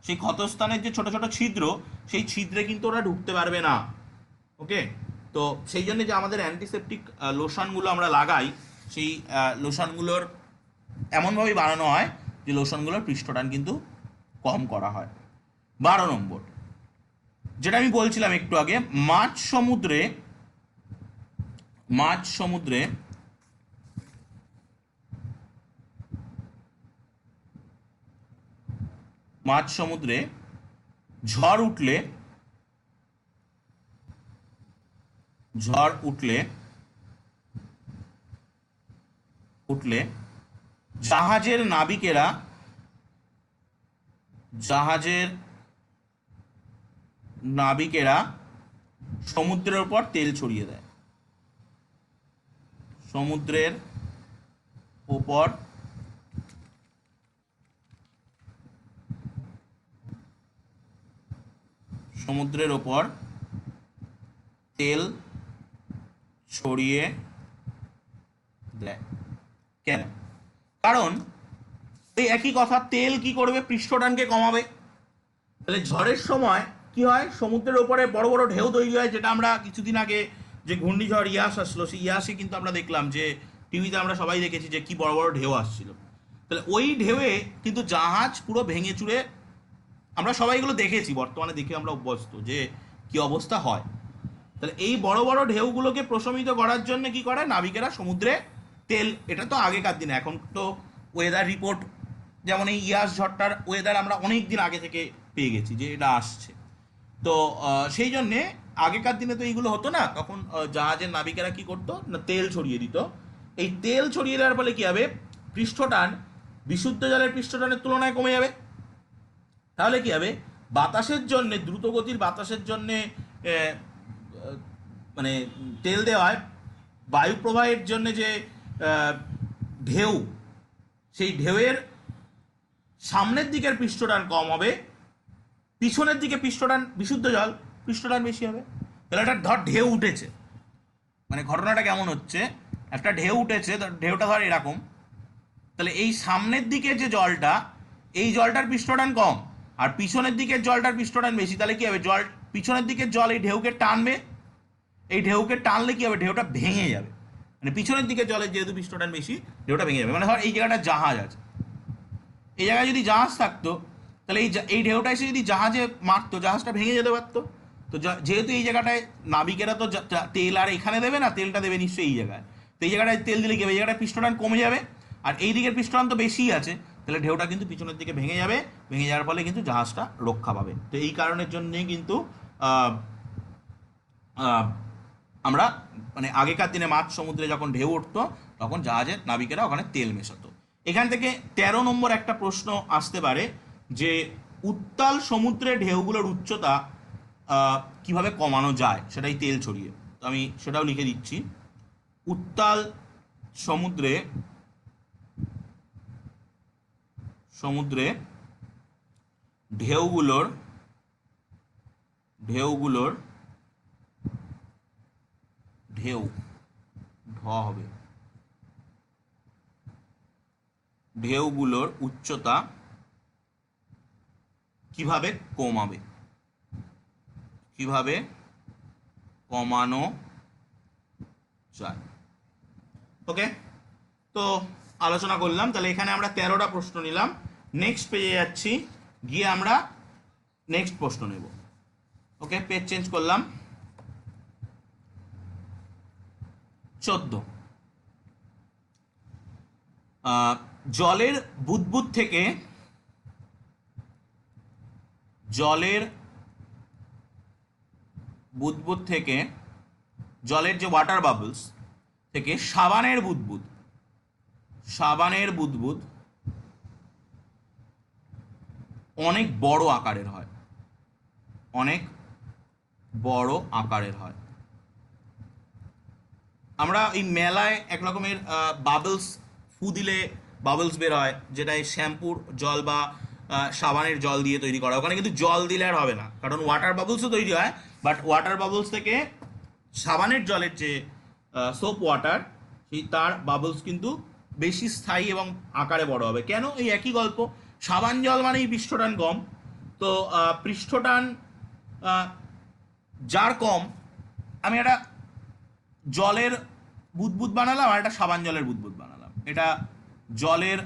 সেই ক্ষতস্থানের যে ছোট ছোট ছিদ্র, সেই ছিদ্রে কিন্তু ওরা ঢুকতে পারবে না। ওকে, তো সেই জন্য যে আমাদের অ্যান্টিসেপটিক লোশনগুলো আমরা লাগাই, সেই লোশনগুলোর এমনভাবেই বানানো হয় যে লোশনগুলোর পৃষ্ঠটান কিন্তু কম করা হয়। 12 নম্বর, যেটা আমি বলছিলাম একটু আগে, মাঝ সমুদ্রে ঝড় উঠলে জাহাজের নাবিকেরা সমুদ্রের উপর তেল ছড়িয়ে দেয়। সমুদ্রের উপর তেল ছড়িয়ে দেয় কেন? কারণ এই একই কথা, তেল কি করবে, পৃষ্ঠটানকে কমাবে। তাহলে ঝড়ের সময় কি হয়, সমুদ্রের উপরে বড় বড় ঢেউ তৈরি হয়, যেটা আমরা কিছুদিন আগে যে ঘূর্ণিঝড় ইয়াস আসলো, সেই ইয়াসে কিন্তু আমরা দেখলাম যে টিভিতে আমরা সবাই দেখেছি যে কি বড় বড় ঢেউ আসছিল। তাহলে ওই ঢেউয়ে কিন্তু জাহাজ পুরো ভেঙে চুরে, আমরা সবাই এগুলো দেখেছি, বর্তমানে দেখে আমরা অভ্যস্ত যে কি অবস্থা হয়। তাহলে এই বড় বড় ঢেউগুলোকে প্রশমিত করার জন্য কি করে, নাবিকেরা সমুদ্রে তেল, এটা তো আগেকার দিনে, এখন তো ওয়েদার রিপোর্ট, যেমন এই ইয়াস ঝড়টার ওয়েদার আমরা অনেক দিন আগে থেকে পেয়ে গেছি যে এটা আসছে, তো সেই জন্যে আগেকার দিনে তো এইগুলো হতো না, তখন জাহাজের নাবিকেরা কি করতো না, তেল ছড়িয়ে দিত। এই তেল ছড়িয়ে দেওয়ার ফলে কি হবে, পৃষ্ঠটান বিশুদ্ধ জলের পৃষ্ঠটানের তুলনায় কমে যাবে। তাহলে কি হবে, বাতাসের জন্যে, দ্রুতগতির বাতাসের জন্যে মানে তেল দেওয়ায় বায়ু প্রবাহের জন্য যে ঢেউ, সেই ঢেউয়ের সামনের দিকের পৃষ্ঠটান কম হবে, পিছনের দিকে পৃষ্ঠটান, বিশুদ্ধ জল পৃষ্ঠটান বেশি হবে। তাহলে একটা ধর ঢেউ উঠেছে, মানে ঘটনাটা কেমন হচ্ছে, একটা ঢেউ উঠেছে, ঢেউটা ধর এরকম, তাহলে এই সামনের দিকের যে জলটা, এই জলটার পৃষ্ঠটান কম, আর পিছনের দিকের জলটার পৃষ্ঠটান বেশি। তাহলে কি হবে, পিছনের দিকের জল এই ঢেউকে টানবে, এই ঢেউকে টানলে কি হবে, ঢেউটা ভেঙে যাবে, মানে পিছনের দিকে জলের যেহেতু পৃষ্ঠটান বেশি, ঢেউটা ভেঙে যাবে। মানে ধর এই জায়গাটা জাহাজ আছে, এই জায়গায় যদি জাহাজ থাকতো, তাহলে এই ঢেউটা এসে যদি জাহাজে মারতো, জাহাজটা ভেঙে যেতে পারতো। তো যেহেতু এই জায়গাটায় নাবিকেরা তো তেল আর এখানে দেবে না, তেলটা দেবে নিশ্চয়ই এই জায়গায়। তো এই জায়গাটায় তেল দিলে কি হবে, এই জায়গাটায় পৃষ্ঠটান কমে যাবে, আর এই দিকের পৃষ্ঠটান তো বেশিই আছে, তাহলে ঢেউটা কিন্তু পিছনের দিকে ভেঙে যাবে, ভেঙে যাওয়ার ফলে কিন্তু জাহাজটা রক্ষা পাবে। তো এই কারণের জন্যই কিন্তু আমরা মানে আগেকার দিনে মাঝ সমুদ্রে যখন ঢেউ উঠতো তখন জাহাজের নাবিকেরা ওখানে তেল মেশাতো। এখান থেকে 13 নম্বর একটা প্রশ্ন আসতে পারে যে উত্তাল সমুদ্রে ঢেউগুলোর উচ্চতা কিভাবে কমানো যায় সেটাই তেল ছড়িয়ে। তো আমি সেটাও লিখে দিচ্ছি। উত্তাল সমুদ্রে ঢেউগুলোর ঢেউ ঢ হবে, ঢেউগুলোর উচ্চতা কিভাবে কমানো যায়। ওকে, তো আলোচনা করলাম। তাহলে এখানে আমরা 13টা প্রশ্ন নিলাম। নেক্সট পেজে যাচ্ছি, গিয়ে আমরা নেক্সট প্রশ্ন নেব। ওকে, পেজ চেঞ্জ করলাম। 14, জলের বুদবুদ থেকে জলের যে ওয়াটার বাবলস থেকে সাবানের বুদবুদ অনেক বড় আকারের হয়, আমরা এই মেলায় এক রকমের বাবলস ফু দিলে বাবলস বের হয়, যেটা এই শ্যাম্পুর জল বা সাবানের জল দিয়ে তৈরি করা। ওখানে কিন্তু জল দিলে আর হবে না, কারণ ওয়াটার বাবলসও তৈরি হয়, বাট ওয়াটার বাবলস থেকে সাবানের জলের যে সোপ ওয়াটার, সেই তার বাবলস কিন্তু বেশি স্থায়ী এবং আকারে বড় হবে। কেন? এই একই গল্প, সাবান জল মানেই পৃষ্ঠটান কম। তো পৃষ্ঠটান যার কম, আমি একটা জলের বুদবুদ বানালাম আর একটা সাবান জলের বুদবুদ বানালাম। এটা জলের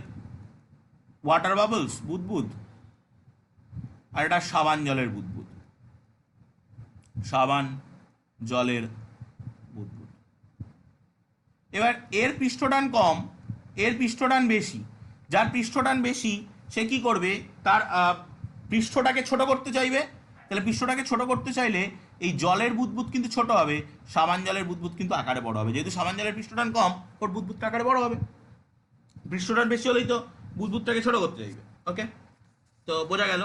ওয়াটার বাবলস বুদবুদ, আর এটা সাবান জলের বুদবুদ, এবার এর পৃষ্ঠটান কম, এর পৃষ্ঠটান বেশি। যার পৃষ্ঠটান বেশি সে কি করবে, তার পৃষ্ঠটাকে ছোট করতে চাইবে। তাহলে পৃষ্ঠটাকে ছোট করতে চাইলে এই জলের বুদবুদ কিন্তু ছোট হবে, সাবান জলের বুদবুদ কিন্তু আকারে বড় হবে। যেহেতু সাবান জলের পৃষ্ঠটান কম, ওর বুদবুদটা আকারে বড় হবে। পৃষ্ঠটান বেশি হলেই তো বুদবুদটাকে ছোট করতে চাইবে। ওকে, তো বোঝা গেল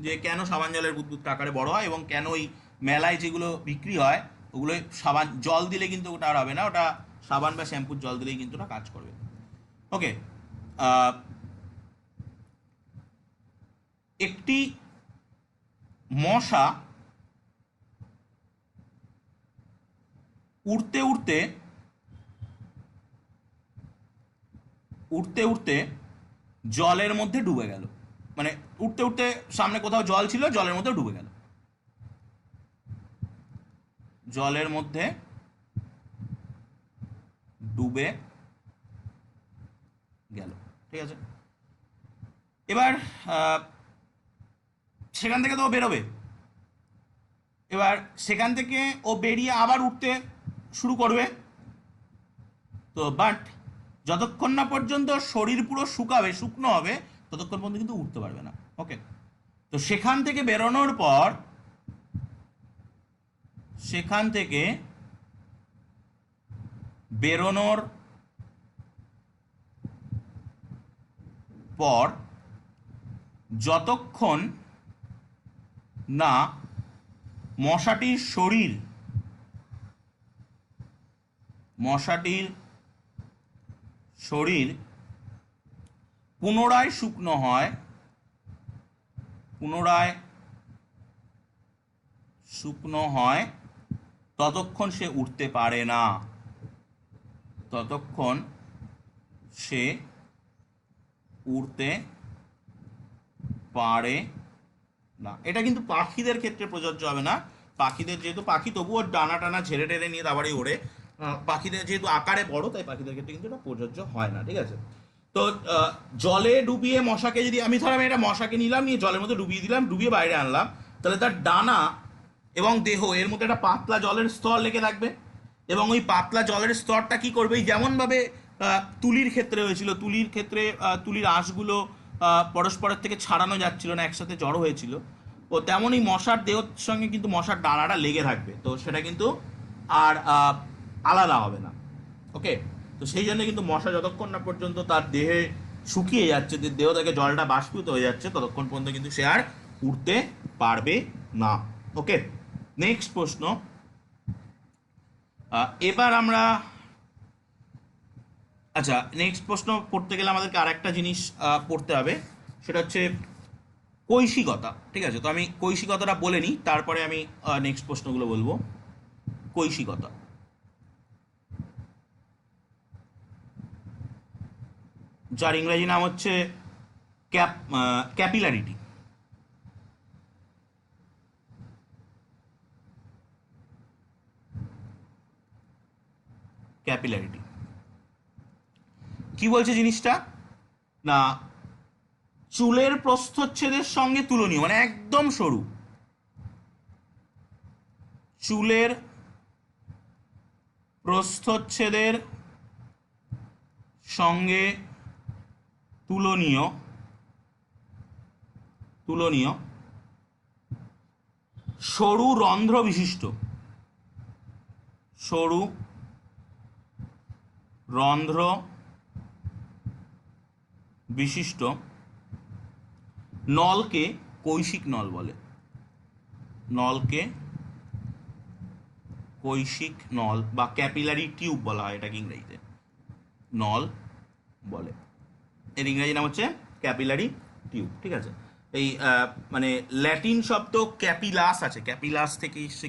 যে কেন সাবান জলের বুদবুদটা আকারে বড় হয়, এবং কেন ওই মেলায় যেগুলো বিক্রি হয় ওগুলো সাবান জল দিলে কিন্তু ওটা আর হবে না, ওটা সাবান বা শ্যাম্পুর জল দিলেই কিন্তু ওটা কাজ করবে। ওকে, একটি মশা উড়তে উড়তে জলের মধ্যে ডুবে গেল। মানে উড়তে উড়তে সামনে কোথাও জল ছিল, জলের মধ্যে ডুবে গেল, জলের মধ্যে ডুবে গেল। ঠিক আছে, এবার সেখান থেকে তো ও বেরোবে। এবার সেখান থেকে ও বেরিয়ে আবার উঠতে শুরু করবে। তো বাট যতক্ষণ না পর্যন্ত শরীর পুরো শুকনো হবে ততক্ষণ পর্যন্ত কিন্তু উঠতে পারবে না। ওকে, তো সেখান থেকে বেরোনোর পর যতক্ষণ না মশাটির শরীর পুনরায় শুকনো হয় ততক্ষণ সে উঠতে পারে না, এটা কিন্তু পাখিদের ক্ষেত্রে প্রযোজ্য হবে না। পাখিদের যেহেতু পাখি তবুও ডানা টানা ঝেড়ে টেড়ে নিয়ে তারপরে ওড়ে, পাখিদের যেহেতু আকারে বড় তাই পাখিদের ক্ষেত্রে কিন্তু এটা প্রযোজ্য হয় না। ঠিক আছে, তো জলে ডুবিয়ে মশাকে যদি আমি ধর আমি একটা মশাকে নিলাম, নিয়ে জলের মধ্যে ডুবিয়ে দিলাম, ডুবিয়ে বাইরে আনলাম, তাহলে তার ডানা এবং দেহ এর মধ্যে একটা পাতলা জলের স্তর লেগে থাকবে। এবং ওই পাতলা জলের স্তরটা কি করবে, যেমনভাবে তুলির ক্ষেত্রে হয়েছিল, তুলির ক্ষেত্রে তুলির আঁশগুলো পরস্পরের থেকে ছাড়ানো যাচ্ছিল না, একসাথে জড়ো হয়েছিল, ও তেমনই মশার দেহের সঙ্গে কিন্তু মশার ডানাটা লেগে থাকবে, তো সেটা কিন্তু আর আলাদা হবে না। ওকে, তো সেই জন্য কিন্তু মশা যতক্ষণ না পর্যন্ত তার দেহে শুকিয়ে যাচ্ছে, দেহ থেকে জলটা বাষ্পীভূত হয়ে যাচ্ছে, ততক্ষণ পর্যন্ত কিন্তু সে আর উঠতে পারবে না। ওকে, নেক্সট প্রশ্ন। এবার আমরা, আচ্ছা নেক্সট প্রশ্ন পড়তে গেলে আমাদেরকে আর একটা জিনিস পড়তে হবে, সেটা হচ্ছে কৈশিকতা। ঠিক আছে, তো আমি কৈশিকতাটা বলে নিই, তারপরে আমি নেক্সট প্রশ্নগুলো বলবো। কৈশিকতা, যার ইংরেজি নাম হচ্ছে ক্যাপিলারিটি। ক্যাপিলারিটি কি বলছে জিনিসটা, না চুলের প্রস্থচ্ছেদের সঙ্গে তুলনীয়, মানে একদম সরু চুলের প্রস্থচ্ছেদের সঙ্গে তুলনীয় তুলনীয় সরু রন্ধ্র বিশিষ্ট, সরু রন্ধ্র বিশিষ্ট নলকে কৈশিক নল বলে। নলকে কৈশিক নল বা ক্যাপিলারি টিউব বলা হয় এটাকে ইংরেজিতে, নল বলে। এর ইংরেজি নাম হচ্ছে ক্যাপিলারি টিউব। ঠিক আছে, এই মানে ল্যাটিন শব্দ ক্যাপিলাস আছে, ক্যাপিলাস থেকে এসছে,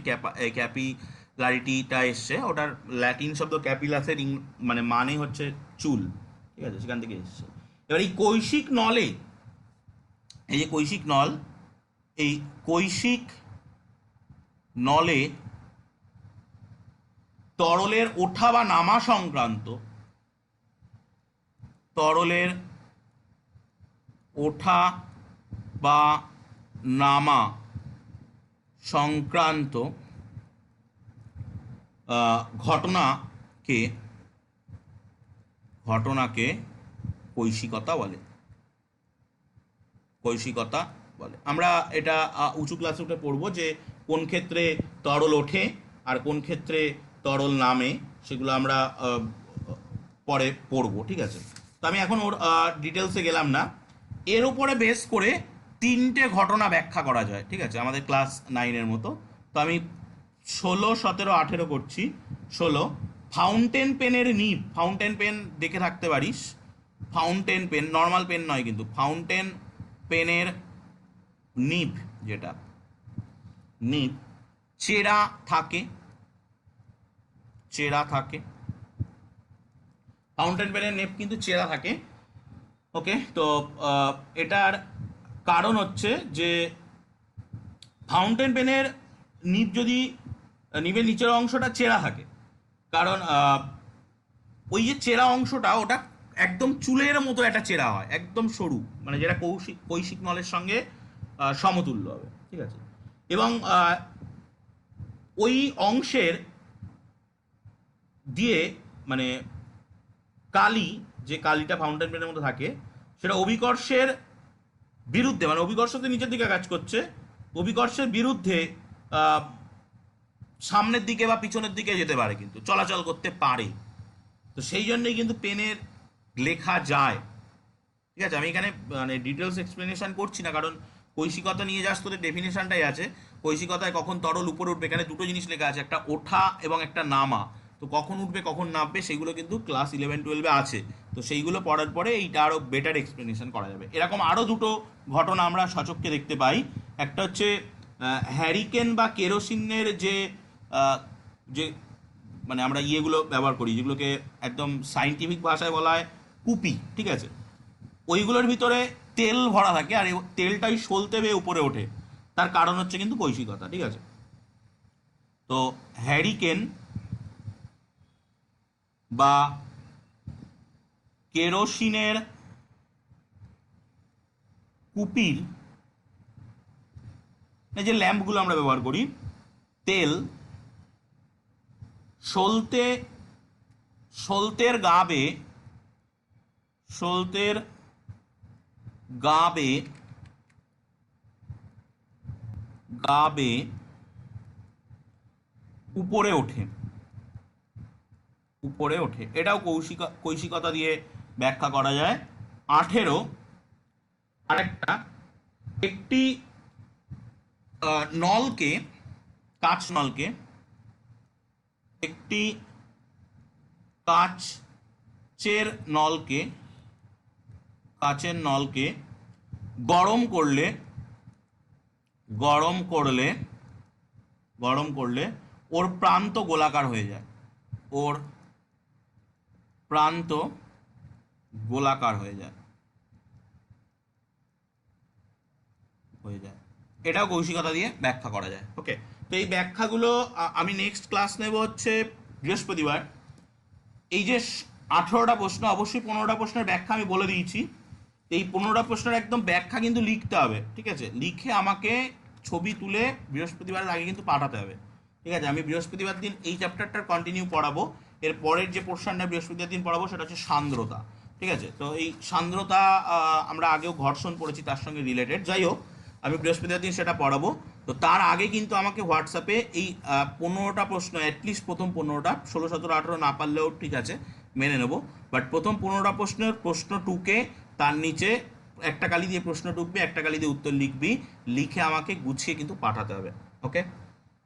ক্যাপিলারিটিটা এসছে, ওটার ল্যাটিন শব্দ ক্যাপিলাসের মানে হচ্ছে চুল। ঠিক আছে, সেখান থেকে এসছে। এবার এই কৈশিক নলে, এই যে কৈশিক নল, এই কৈশিক নলে তরলের ওঠা বা নামা সংক্রান্ত, তরলের ওঠা বা নামা সংক্রান্ত ঘটনাকে কৈশিকতা বলে। কৈশিকতা বলে। আমরা এটা উঁচু ক্লাসে উঠে পড়বো যে কোন ক্ষেত্রে তরল ওঠে আর কোন ক্ষেত্রে তরল নামে, সেগুলো আমরা পরে পড়বো। ঠিক আছে, তো আমি এখন ওর ডিটেলসে গেলাম না। এর উপরে বেস করে তিনটে ঘটনা ব্যাখ্যা করা যায়। ঠিক আছে, আমাদের ক্লাস 9-এর মতো। তো আমি 16, 17, 18 করছি। 16, ফাউন্টেন পেনের নিব, ফাউন্টেন পেন দেখে থাকতে পারিস, ফাউন্টেন পেন নর্মাল পেন নয় কিন্তু, ফাউন্টেন পেনের নিব, যেটা নিব চেরা থাকে, চেরা থাকে, ফাউন্টেন পেনের নিব কিন্তু চেরা থাকে। ওকে, তো এটার কারণ হচ্ছে যে ফাউন্টেন পেনের নিব যদি, নিবের নিচের অংশটা চেরা থাকে, কারণ ওই যে চেরা অংশটা ওটা একদম চুলের মতো একটা চেরা হয়, একদম সরু, মানে যেটা কৈশিক নলের সঙ্গে সমতুল্য হবে। ঠিক আছে, এবং ওই অংশের দিয়ে মানে কালি, যে কালিটা ফাউন্টেন পেনের মধ্যে থাকে, সেটা অভিকর্ষের বিরুদ্ধে, মানে অভিকর্ষ তো নিচের দিকে কাজ করছে, অভিকর্ষের বিরুদ্ধে সামনের দিকে বা পিছনের দিকে যেতে পারে, কিন্তু চলাচল করতে পারে। তো সেই জন্যই কিন্তু পেনের লেখা যায়। ঠিক আছে, আমি এখানে মানে ডিটেলস এক্সপ্লেনেশন করছি না, কারণ কৈশিকতা নিয়ে জাস্ট তোদের ডেফিনেশনটাই আছে। কৈশিকতায় কখন তরল উপরে উঠবে, এখানে দুটো জিনিস লেখা আছে, একটা ওঠা এবং একটা নামা। তো কখন উঠবে কখন নামবে সেগুলো কিন্তু ক্লাস 11-12-এ আছে। তো সেইগুলো পড়ার পরে এইটা আরও বেটার এক্সপ্লেনেশন করা যাবে। এরকম আরও দুটো ঘটনা আমরা সচক্ষে দেখতে পাই। একটা হচ্ছে হ্যারিকেন বা কেরোসিনের যে যে মানে আমরা ইয়েগুলো ব্যবহার করি, যেগুলোকে একদম সাইন্টিফিক ভাষায় বলা হয় কুপি। ঠিক আছে, ওইগুলোর ভিতরে তেল ভরা থাকে, আর তেলটাই সলতে বেয়ে উপরে ওঠে, তার কারণ হচ্ছে কিন্তু কৈশিকতা। ঠিক আছে, তো হ্যারিকেন বা কেরোসিনের কুপির, এই যে ল্যাম্পগুলো আমরা ব্যবহার করি, তেল সলতে সলতের গাবে, সলতের গাবে গাবে উপরে ওঠে, উপরে ওঠে। এটাও কৈশিকতা দিয়ে ব্যাখ্যা করা যায়। 18 আরেকটা, একটি নলকে, কাঁচ নলকে, একটি কাচের নলকে, কাচের নলকে গরম করলে, গরম করলে গরম করলে ওর প্রান্ত গোলাকার হয়ে যায়, ওর প্রান্ত গোলাকার হয়ে যায়, হয়ে যায়। এটাও কৌশিকতা দিয়ে ব্যাখ্যা করা যায়। ওকে, তো এই ব্যাখ্যাগুলো আমি নেক্সট ক্লাস নেব হচ্ছে বৃহস্পতিবার। এই যে 18টা প্রশ্ন, অবশ্যই 15টা প্রশ্নের ব্যাখ্যা আমি বলে দিয়েছি। এই 15টা প্রশ্নের একদম ব্যাখ্যা কিন্তু লিখতে হবে, ঠিক আছে? লিখে আমাকে ছবি তুলে বৃহস্পতিবারের আগে কিন্তু পাঠাতে হবে, ঠিক আছে? আমি বৃহস্পতিবার দিন এই চ্যাপ্টারটার কন্টিনিউ পড়াবো। এর পরের যে পোর্শনটা বৃহস্পতিবার দিন পড়াবো সেটা হচ্ছে সান্দ্রতা, ঠিক আছে? তো এই সান্দ্রতা আমরা আগেও ঘর্ষণ পড়েছি, তার সঙ্গে রিলেটেড। যাই হোক, আমি বৃহস্পতিবার দিন সেটা পড়াবো। তো তার আগে কিন্তু আমাকে হোয়াটসঅ্যাপে এই 15টা প্রশ্ন, অ্যাটলিস্ট প্রথম 15টা, 16, 17, 18 না পারলেও ঠিক আছে, মেনে নেবো, বাট প্রথম 15টা প্রশ্নের প্রশ্ন টুকে তার নিচে একটা কালি দিয়ে প্রশ্ন টুকবি, একটা কালি দিয়ে উত্তর লিখবি, লিখে আমাকে গুছিয়ে কিন্তু পাঠাতে হবে। ওকে,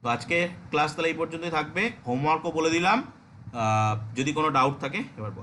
তো আজকে ক্লাস তাহলে এই পর্যন্তই থাকবে। হোমওয়ার্কও বলে দিলাম, যদি কোনো ডাউট থাকে এবার বল।